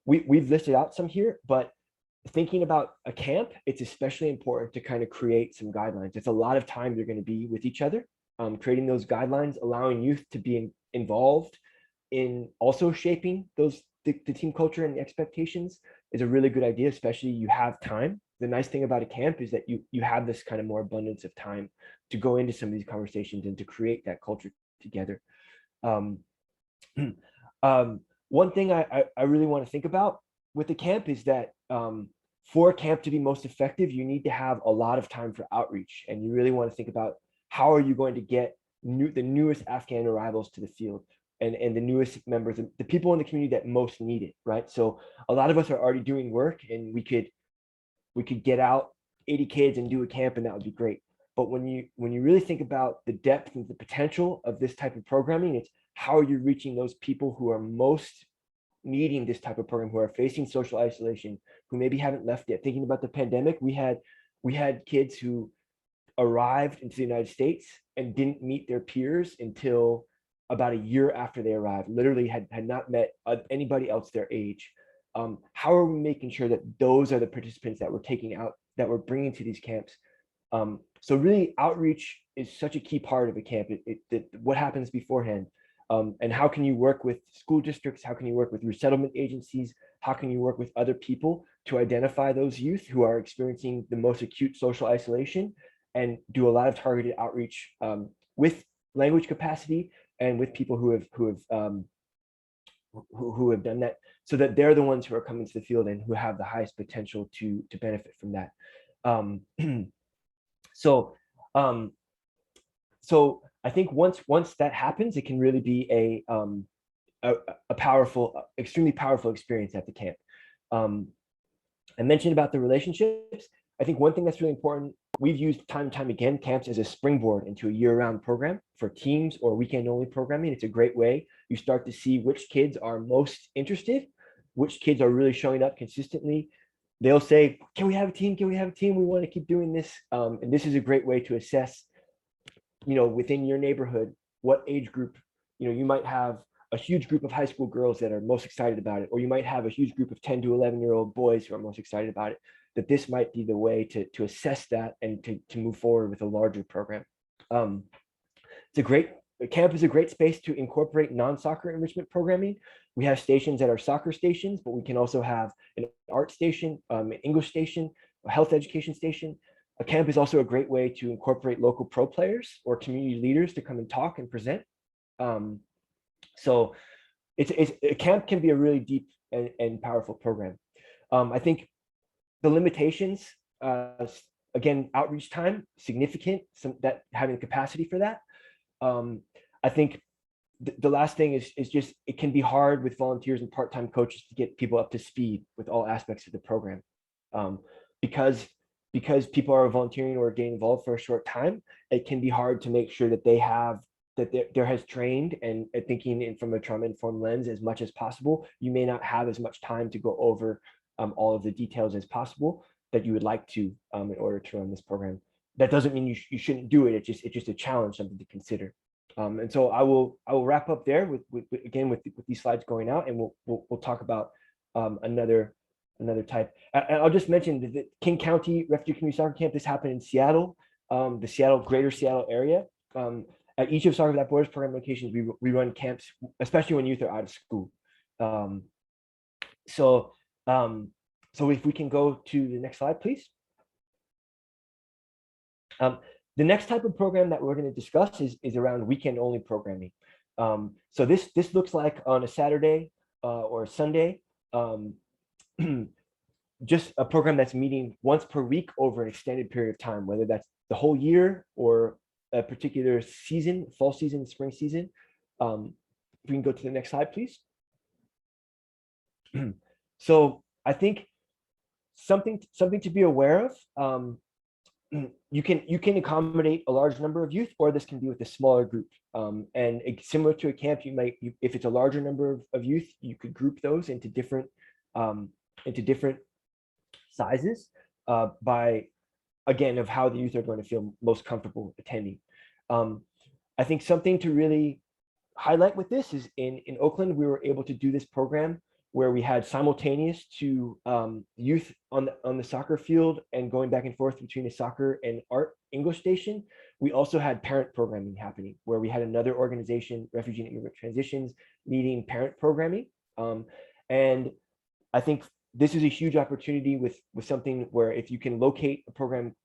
We've listed out some here, but thinking about a camp, it's especially important to kind of create some guidelines. It's a lot of time you're going to be with each other. Creating those guidelines, allowing youth to be involved in also shaping the team culture and the expectations is a really good idea, especially you have time. The nice thing about a camp is that you have this kind of more abundance of time to go into some of these conversations and to create that culture together. One thing I really want to think about with the camp is that for a camp to be most effective, you need to have a lot of time for outreach, and you really want to think about how are you going to get the newest Afghan arrivals to the field and the newest members, the people in the community that most need it, right? So a lot of us are already doing work, and we could get out 80 kids and do a camp, and that would be great. But when you really think about the depth and the potential of this type of programming, it's how are you reaching those people who are most needing this type of program, who are facing social isolation, who maybe haven't left yet. Thinking about the pandemic, we had kids who arrived into the United States and didn't meet their peers until about a year after they arrived, literally had not met anybody else their age. How are we making sure that those are the participants that we're taking out, that we're bringing to these camps? So really outreach is such a key part of a camp. What happens beforehand, and how can you work with school districts? How can you work with resettlement agencies? How can you work with other people to identify those youth who are experiencing the most acute social isolation and do a lot of targeted outreach with language capacity and with people who have done that, so that they're the ones who are coming to the field and who have the highest potential to benefit from that. So I think once that happens, it can really be a powerful, extremely powerful experience at the camp. I mentioned about the relationships. I think one thing that's really important, we've used time and time again camps as a springboard into a year-round program for teams or weekend-only programming. It's a great way. You start to see which kids are most interested, which kids are really showing up consistently. They'll say, can we have a team? Can we have a team? We want to keep doing this. And this is a great way to assess, within your neighborhood, what age group, you might have a huge group of high school girls that are most excited about it, or you might have a huge group of 10 to 11-year-old boys who are most excited about it, that this might be the way to assess that and to move forward with a larger program. Camp is a great space to incorporate non-soccer enrichment programming. We have stations that are soccer stations, but we can also have an art station, an English station, a health education station. A camp is also a great way to incorporate local pro players or community leaders to come and talk and present. So a camp can be a really deep and powerful program. I think the limitations, again, outreach time, significant, that having capacity for that. I think the last thing is just, it can be hard with volunteers and part-time coaches to get people up to speed with all aspects of the program. Because people are volunteering or getting involved for a short time, it can be hard to make sure that they're has trained and thinking from a trauma-informed lens as much as possible. You may not have as much time to go over all of the details as possible that you would like to in order to run this program. That doesn't mean you shouldn't do it. It's just a challenge, something to consider. And so I will wrap up there with these slides going out, and we'll talk about another type. And I'll just mention that the King County Refugee Community Soccer Camp, this happened in Seattle, the greater Seattle area. At each of Soccer Without Borders program locations, we run camps, especially when youth are out of school. So if we can go to the next slide, please. The next type of program that we're going to discuss is around weekend-only programming. So this looks like on a Saturday or a Sunday, just a program that's meeting once per week over an extended period of time, whether that's the whole year or a particular season, fall season, spring season. If we can go to the next slide, please. So I think something to be aware of. You can accommodate a large number of youth, or this can be with a smaller group. And similar to a camp, if it's a larger number of youth, you could group those into different sizes by again, of how the youth are going to feel most comfortable attending. I think something to really highlight with this is in Oakland, we were able to do this program where we had simultaneous to youth on the soccer field and going back and forth between the soccer and art English station. We also had parent programming happening where we had another organization, Refugee and Immigrant Transitions, leading parent programming. And I think this is a huge opportunity with something where if you can locate a program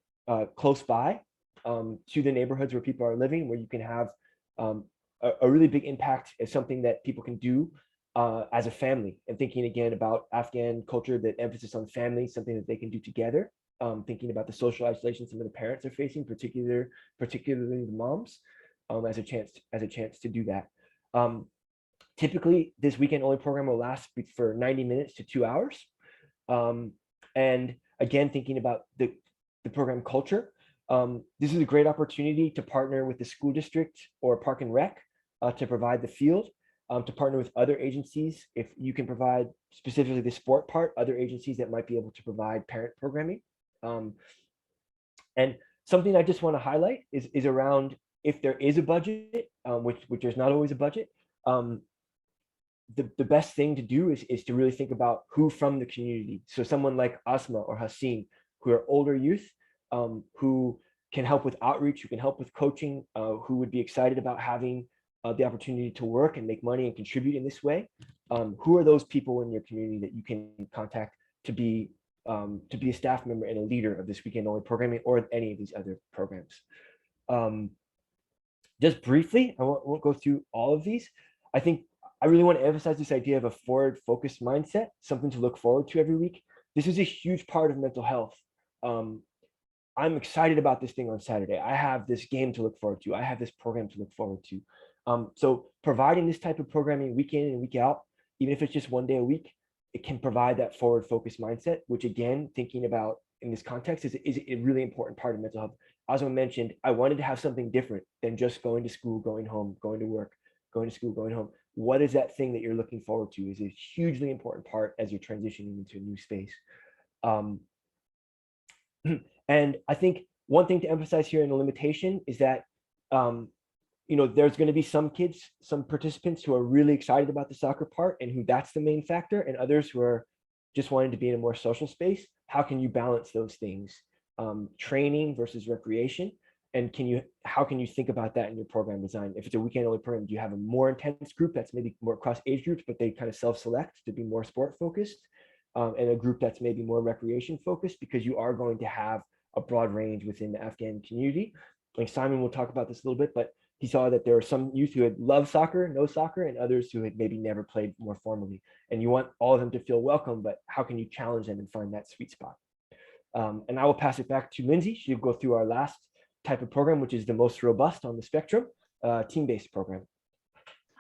close by to the neighborhoods where people are living, where you can have a really big impact as something that people can do as a family, and thinking again about Afghan culture, that emphasis on family, something that they can do together, thinking about the social isolation some of the parents are facing, particularly the moms, as a chance to do that. Typically, this weekend only program will last for 90 minutes to 2 hours. And again, thinking about the program culture, this is a great opportunity to partner with the school district or Park and Rec to provide the field, to partner with other agencies. If you can provide specifically the sport part, other agencies that might be able to provide parent programming. And something I just want to highlight is around if there is a budget, which there's not always a budget. The best thing to do is to really think about who from the community. So someone like Asma or Haseen, who are older youth, who can help with outreach, who can help with coaching, who would be excited about having the opportunity to work and make money and contribute in this way. Who are those people in your community that you can contact to be a staff member and a leader of this weekend only programming or any of these other programs? Just briefly, I won't go through all of these. I think I really want to emphasize this idea of a forward-focused mindset, something to look forward to every week. This is a huge part of mental health. I'm excited about this thing on Saturday. I have this game to look forward to. I have this program to look forward to. So providing this type of programming week in and week out, even if it's just 1 day a week, it can provide that forward-focused mindset, which again, thinking about in this context is a really important part of mental health. As I mentioned, I wanted to have something different than just going to school, going home, going to work, going to school, going home. What is that thing that you're looking forward to is a hugely important part as you're transitioning into a new space. And I think one thing to emphasize here in the limitation is that, there's going to be some kids, some participants who are really excited about the soccer part and who that's the main factor, and others who are just wanting to be in a more social space. How can you balance those things? Training versus recreation. And how can you think about that in your program design? If it's a weekend only program, do you have a more intense group that's maybe more across age groups, but they kind of self-select to be more sport focused, and a group that's maybe more recreation focused, because you are going to have a broad range within the Afghan community. Like Simon will talk about this a little bit, but he saw that there are some youth who had loved soccer, no soccer, and others who had maybe never played more formally. And you want all of them to feel welcome, but how can you challenge them and find that sweet spot? And I will pass it back to Lindsey. She'll go through our last type of program, which is the most robust on the spectrum, team-based program.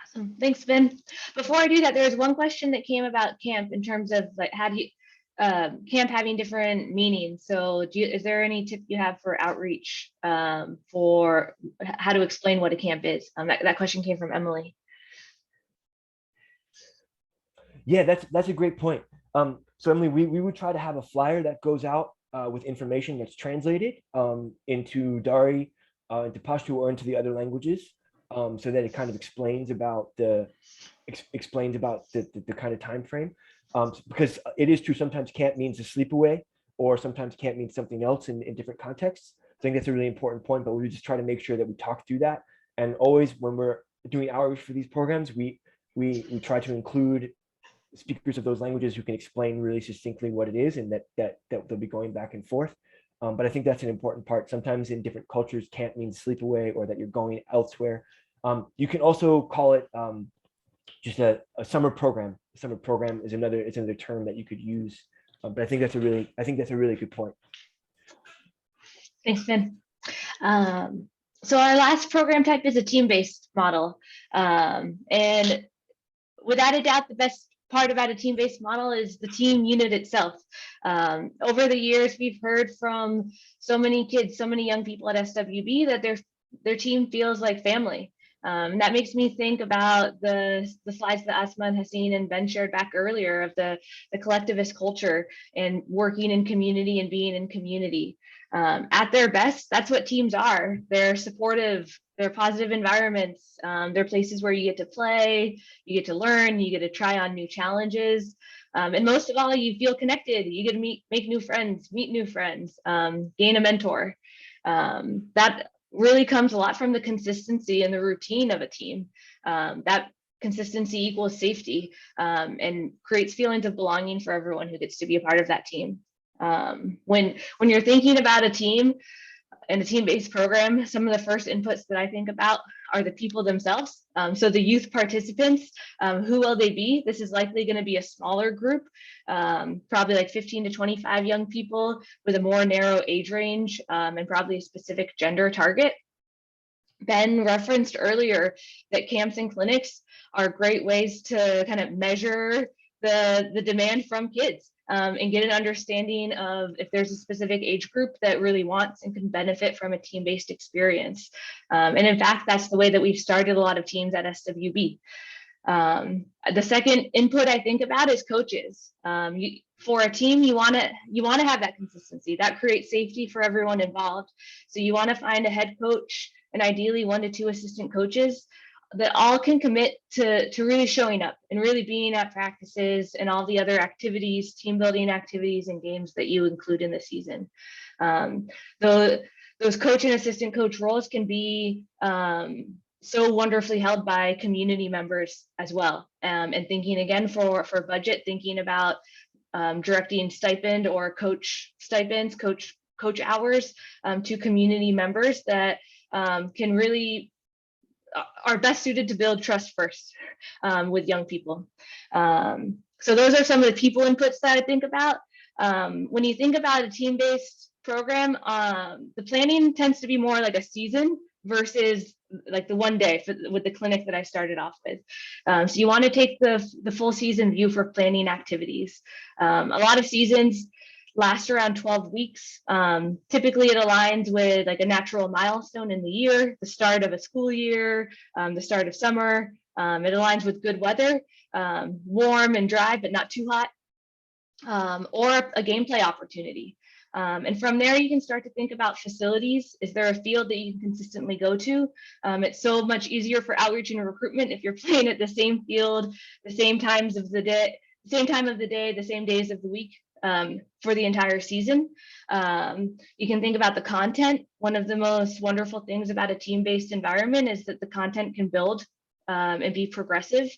Awesome, thanks, Ben. Before I do that, there was one question that came about camp in terms of like, how do you, camp having different meanings. So is there any tip you have for outreach for how to explain what a camp is? That question came from Emily. Yeah, that's a great point. So Emily, we would try to have a flyer that goes out with information that's translated into Dari, into Pashto, or into the other languages, so that it kind of explains about the kind of time frame. Because it is true, sometimes camp means a sleepaway, or sometimes camp means something else in different contexts. I think that's a really important point, but we just try to make sure that we talk through that. And always when we're doing outreach for these programs, we try to include speakers of those languages who can explain really succinctly what it is, and that they'll be going back and forth. But I think that's an important part. Sometimes in different cultures, camp means sleepaway or that you're going elsewhere. You can also call it just a summer program. Summer program is another term that you could use. But I think that's a really good point. Thanks, Ben. So our last program type is a team-based model. And without a doubt, the best part about a team-based model is the team unit itself. Over the years, we've heard from so many kids, so many young people at SWB that their team feels like family. And that makes me think about the slides that Asma and Haseen and Ben shared back earlier of the collectivist culture and working in community and being in community. At their best, that's what teams are. They're supportive, they're positive environments, they're places where you get to play, you get to learn, you get to try on new challenges. And most of all, you feel connected. You get to make new friends, meet new friends, gain a mentor. That really comes a lot from the consistency and the routine of a team. That consistency equals safety, and creates feelings of belonging for everyone who gets to be a part of that team. When you're thinking about a team and a team-based program, some of the first inputs that I think about are the people themselves. So the youth participants, who will they be? This is likely going to be a smaller group, probably like 15 to 25 young people with a more narrow age range, and probably a specific gender target. Ben referenced earlier that camps and clinics are great ways to kind of measure the demand from kids, and get an understanding of if there's a specific age group that really wants and can benefit from a team-based experience. And in fact, that's the way that we've started a lot of teams at SWB. The second input I think about is coaches. For a team, you want to have that consistency that creates safety for everyone involved. So you want to find a head coach and ideally 1 to 2 assistant coaches that all can commit to really showing up and really being at practices and all the other activities, team building activities and games that you include in the season. Those coach and assistant coach roles can be so wonderfully held by community members as well. And thinking again for budget, thinking about directing stipend or coach stipends, coach hours to community members that can really are best suited to build trust first with young people. So those are some of the people inputs that I think about. When you think about a team-based program, the planning tends to be more like a season versus like the one day with the clinic that I started off with. So you want to take the full season view for planning activities. A lot of seasons last around 12 weeks. Typically it aligns with like a natural milestone in the year, the start of a school year, the start of summer. It aligns with good weather, warm and dry, but not too hot, or a gameplay opportunity. And from there, you can start to think about facilities. Is there a field that you can consistently go to? It's so much easier for outreach and recruitment if you're playing at the same field, the same times of the day, the same time of the day, the same days of the week. For the entire season. You can think about the content. One of the most wonderful things about a team-based environment is that the content can build and be progressive.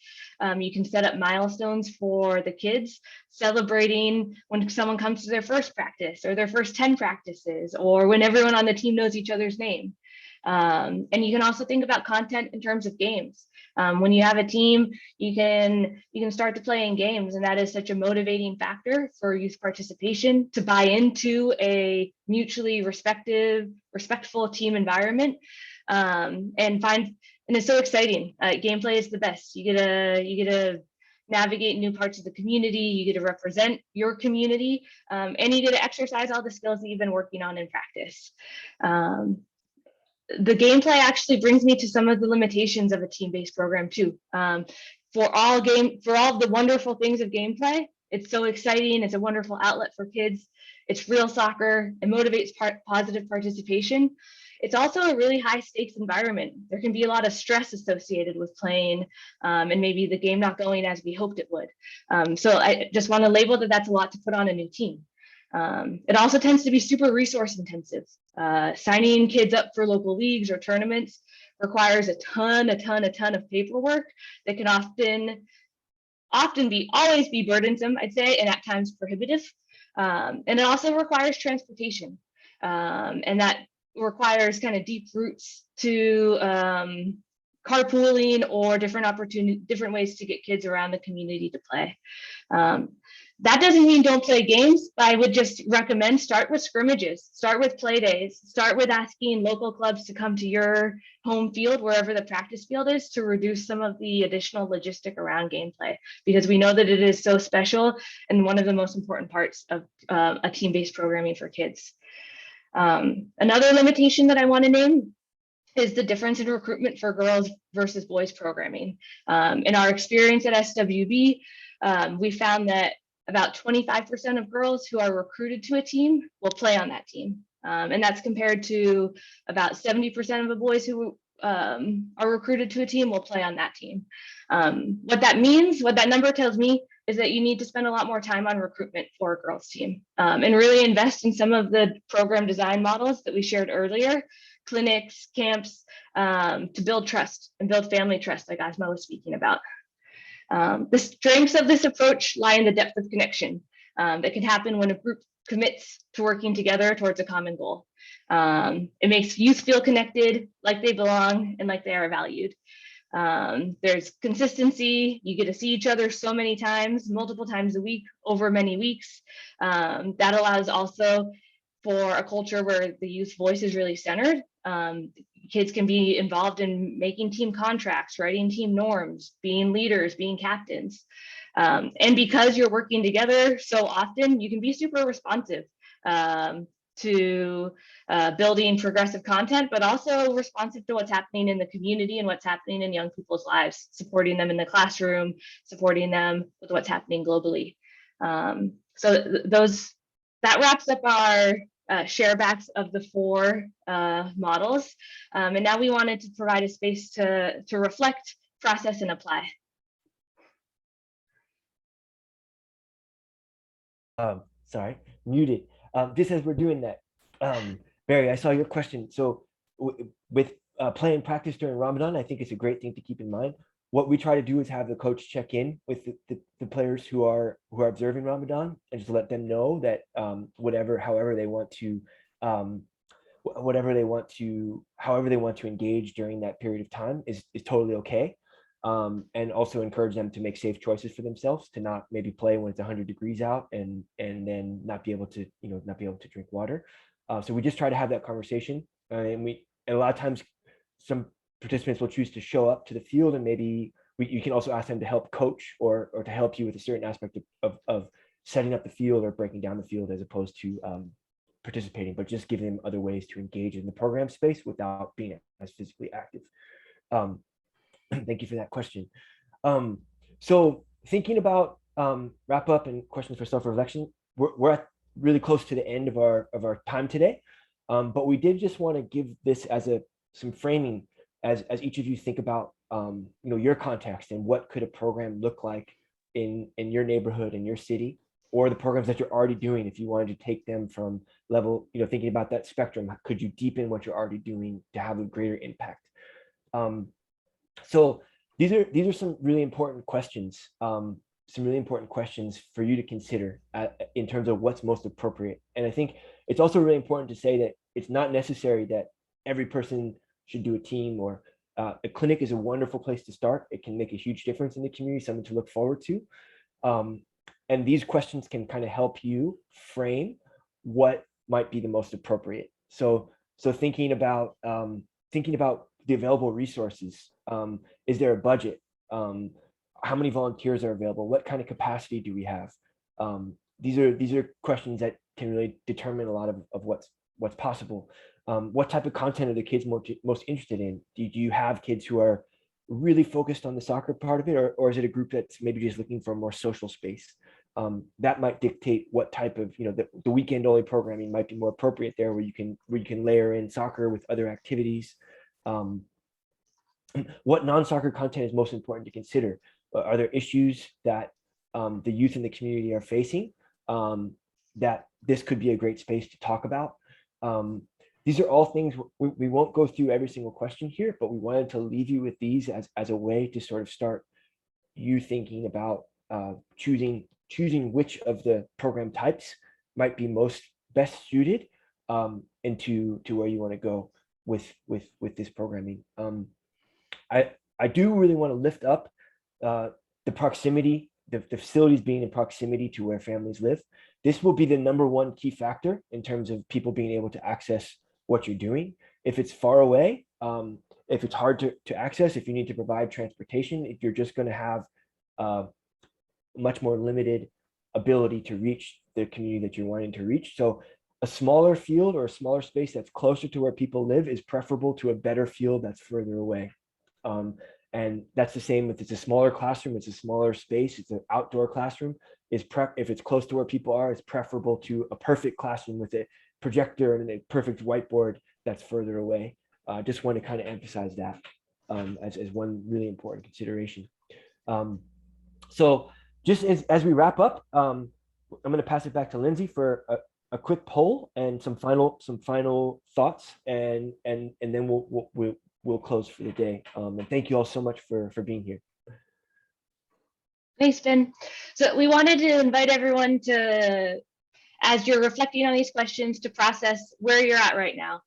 You can set up milestones for the kids, celebrating when someone comes to their first practice or their first 10 practices, or when everyone on the team knows each other's name. And you can also think about content in terms of games. When you have a team, you can start to play in games, and that is such a motivating factor for youth participation to buy into a mutually respectful team environment, and it's so exciting. Gameplay is the best. You get to navigate new parts of the community, you get to represent your community, and you get to exercise all the skills that you've been working on in practice. The gameplay actually brings me to some of the limitations of a team-based program too. For all the wonderful things of gameplay, it's so exciting. It's a wonderful outlet for kids. It's real soccer. It motivates positive participation. It's also a really high stakes environment. There can be a lot of stress associated with playing, and maybe the game not going as we hoped it would. So I just want to label that that's a lot to put on a new team. It also tends to be super resource intensive. Signing kids up for local leagues or tournaments requires a ton of paperwork that can always be burdensome, I'd say, and at times prohibitive. And it also requires transportation, and that requires kind of deep roots to carpooling or different ways to get kids around the community to play. That doesn't mean don't play games, but I would just recommend start with scrimmages, start with play days, start with asking local clubs to come to your home field, wherever the practice field is, to reduce some of the additional logistic around gameplay, because we know that it is so special and one of the most important parts of a team-based programming for kids. Another limitation that I want to name is the difference in recruitment for girls versus boys programming. In our experience at SWB, we found that about 25% of girls who are recruited to a team will play on that team. And that's compared to about 70% of the boys who are recruited to a team will play on that team. What that means, what that number tells me, is that you need to spend a lot more time on recruitment for a girls team, and really invest in some of the program design models that we shared earlier, clinics, camps, to build trust and build family trust, like Asma was speaking about. The strengths of this approach lie in the depth of connection that can happen when a group commits to working together towards a common goal. It makes youth feel connected, like they belong, and like they are valued. There's consistency. You get to see each other so many times, multiple times a week, over many weeks. That allows also for a culture where the youth voice is really centered. Kids can be involved in making team contracts, writing team norms, being leaders, being captains. And because you're working together so often, you can be super responsive to building progressive content, but also responsive to what's happening in the community and what's happening in young people's lives, supporting them in the classroom, supporting them with what's happening globally. That wraps up our sharebacks of the 4 models. And now we wanted to provide a space to reflect, process, and apply. Sorry, muted. Just as we're doing that, Barry, I saw your question. So with play and practice during Ramadan, I think it's a great thing to keep in mind. What we try to do is have the coach check in with the players who are observing Ramadan, and just let them know that however they want to engage during that period of time is totally okay. And also encourage them to make safe choices for themselves, to not maybe play when it's 100 degrees out and then not be able to drink water. So we just try to have that conversation, and a lot of times some participants will choose to show up to the field, and maybe you can also ask them to help coach or to help you with a certain aspect of setting up the field or breaking down the field, as opposed to participating, but just giving them other ways to engage in the program space without being as physically active. Thank you for that question. So thinking about wrap up and questions for self-reflection, we're at really close to the end of our time today, but we did just want to give this as some framing as each of you think about your context and what could a program look like in your neighborhood, in your city, or the programs that you're already doing. If you wanted to take them from level, thinking about that spectrum, could you deepen what you're already doing to have a greater impact? So these are some really important questions, for you to consider in terms of what's most appropriate. And I think it's also really important to say that it's not necessary that every person should do a team, or a clinic is a wonderful place to start. It can make a huge difference in the community, something to look forward to. And these questions can kind of help you frame what might be the most appropriate. So thinking about the available resources. Is there a budget? How many volunteers are available? What kind of capacity do we have? These are questions that can really determine a lot of what's possible. What type of content are the kids most interested in? Do you have kids who are really focused on the soccer part of it, or is it a group that's maybe just looking for a more social space? That might dictate what type of, the weekend only programming might be more appropriate there, where you can layer in soccer with other activities. What non-soccer content is most important to consider? Are there issues that the youth in the community are facing that this could be a great space to talk about? These are all things we won't go through every single question here, but we wanted to leave you with these as a way to sort of start you thinking about choosing which of the program types might be best suited into where you want to go with this programming. I do really want to lift up the proximity, the facilities being in proximity to where families live. This will be the #1 key factor in terms of people being able to access what you're doing. If it's far away, if it's hard to access, if you need to provide transportation, if you're just going to have much more limited ability to reach the community that you're wanting to reach. So a smaller field or a smaller space that's closer to where people live is preferable to a better field that's further away. And that's the same if it's a smaller classroom, it's a smaller space, it's an outdoor classroom, if it's close to where people are, it's preferable to a perfect classroom with it projector and a perfect whiteboard that's further away. Just want to kind of emphasize that as one really important consideration. So just as we wrap up, I'm going to pass it back to Lindsey for a quick poll and some final thoughts, and then we'll close for the day. And thank you all so much for being here. Thanks, Ben. So we wanted to invite everyone to, as you're reflecting on these questions, to process where you're at right now.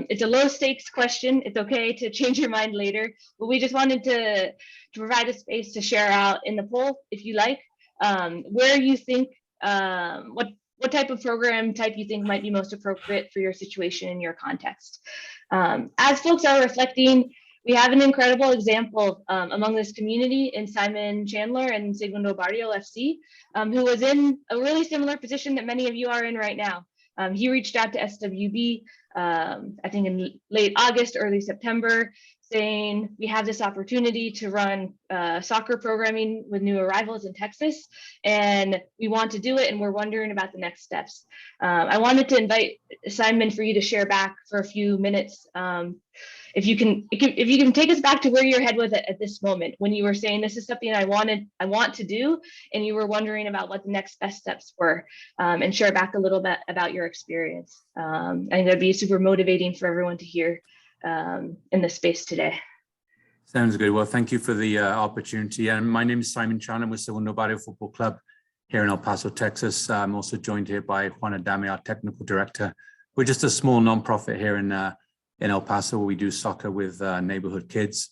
It's a low stakes question. It's okay to change your mind later, but we just wanted to provide a space to share out in the poll, if you like, where you think, what type of program type you think might be most appropriate for your situation and your context. As folks are reflecting, we have an incredible example among this community in Simon Chandler and Segundo Barrio FC, who was in a really similar position that many of you are in right now. He reached out to SWB, I think in late August, early September, saying we have this opportunity to run soccer programming with new arrivals in Texas, and we want to do it, and we're wondering about the next steps. I wanted to invite Simon for you to share back for a few minutes. If you can take us back to where your head was at this moment, when you were saying this is something I want to do, and you were wondering about what the next best steps were, and share back a little bit about your experience. I think that'd be super motivating for everyone to hear in this space today. Sounds good. Well, thank you for the opportunity. And my name is Simon Chan. I'm with Segundo Barrio Football Club here in El Paso, Texas. I'm also joined here by Juan Adame, our technical director. We're just a small nonprofit here in El Paso. We do soccer with neighborhood kids,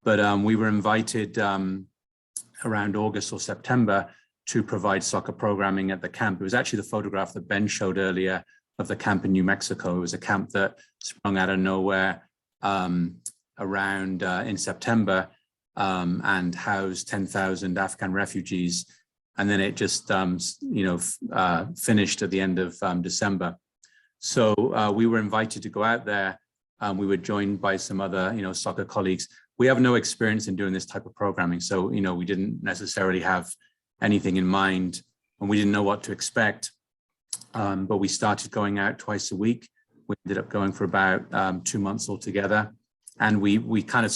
but we were invited around August or September to provide soccer programming at the camp. It was actually the photograph that Ben showed earlier of the camp in New Mexico. It was a camp that sprung out of nowhere around in September and housed 10,000 Afghan refugees. And then it just, finished at the end of December. So we were invited to go out there. We were joined by some other, soccer colleagues. We have no experience in doing this type of programming. So, we didn't necessarily have anything in mind, and we didn't know what to expect. But we started going out twice a week. We ended up going for about 2 months altogether. And we kind of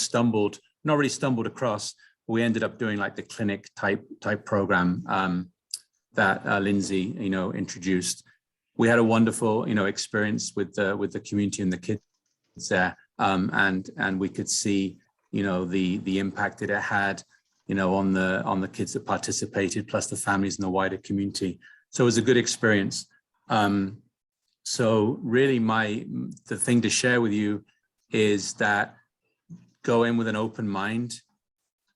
not really stumbled across, but we ended up doing like the clinic type program that Lindsey, introduced. We had a wonderful, experience with the community and the kids there, and we could see, the impact that it had, on the kids that participated, plus the families and the wider community. So it was a good experience. So really, the thing to share with you is that go in with an open mind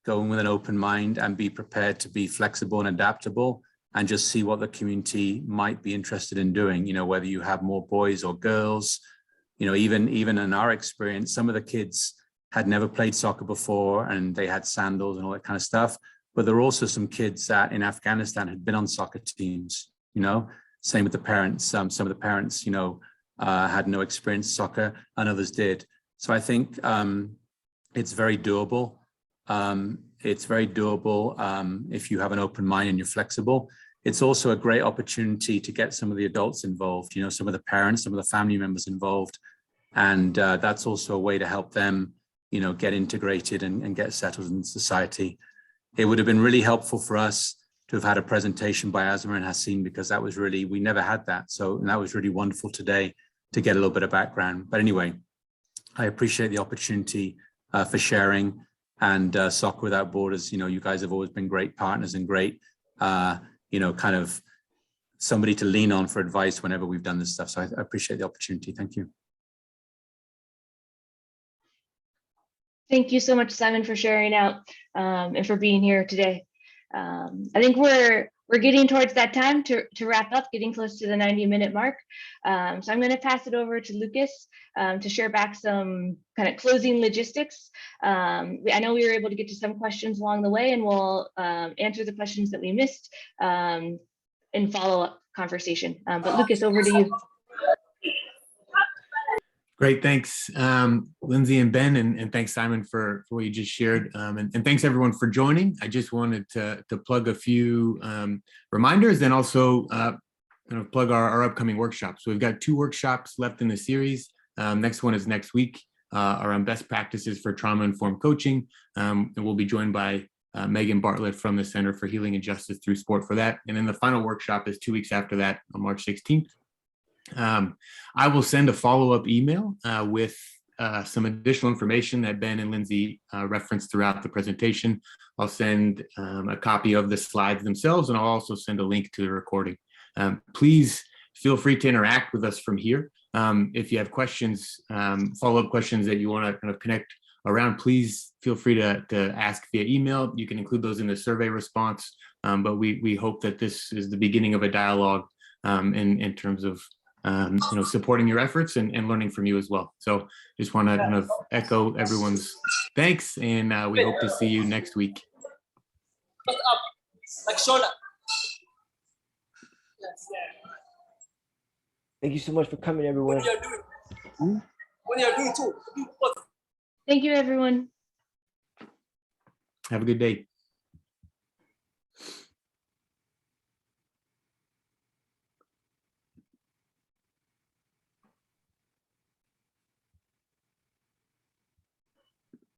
and be prepared to be flexible and adaptable, and just see what the community might be interested in doing. Whether you have more boys or girls. Even in our experience, some of the kids had never played soccer before, and they had sandals and all that kind of stuff. But there were also some kids that in Afghanistan had been on soccer teams. Same with the parents. Some of the parents, had no experience in soccer, and others did. So I think it's very doable. It's very doable if you have an open mind and you're flexible. It's also a great opportunity to get some of the adults involved, some of the parents, some of the family members involved. And that's also a way to help them, get integrated and get settled in society. It would have been really helpful for us to have had a presentation by Asma and Haseen, because that was really, we never had that. And that was really wonderful today to get a little bit of background. But anyway, I appreciate the opportunity for sharing, and Soccer Without Borders. You guys have always been great partners and great, kind of somebody to lean on for advice whenever we've done this stuff. So I appreciate the opportunity. Thank you. Thank you so much, Simon, for sharing out and for being here today. I think we're getting towards that time to wrap up, getting close to the 90-minute mark. So I'm going to pass it over to Lucas to share back some kind of closing logistics. I know we were able to get to some questions along the way, and we'll answer the questions that we missed in follow-up conversation. But Lucas, over to you. Great, thanks, Lindsey and Ben, and thanks, Simon, for what you just shared. And thanks, everyone, for joining. I just wanted to plug a few reminders, and also plug our upcoming workshops. So we've got 2 workshops left in the series. Next one is next week, around best practices for trauma-informed coaching. And we'll be joined by Megan Bartlett from the Center for Healing and Justice Through Sport for that. And then the final workshop is 2 weeks after that on March 16th. I will send a follow-up email with some additional information that Ben and Lindsey referenced throughout the presentation. I'll send a copy of the slides themselves, and I'll also send a link to the recording. Please feel free to interact with us from here. If you have questions, follow-up questions that you want to kind of connect around, please feel free to ask via email. You can include those in the survey response, but we hope that this is the beginning of a dialogue in terms of supporting your efforts and learning from you as well. So just want to kind of echo everyone's thanks, and we hope to see you next week. Thank you so much for coming, everyone. Thank you, everyone. Have a good day.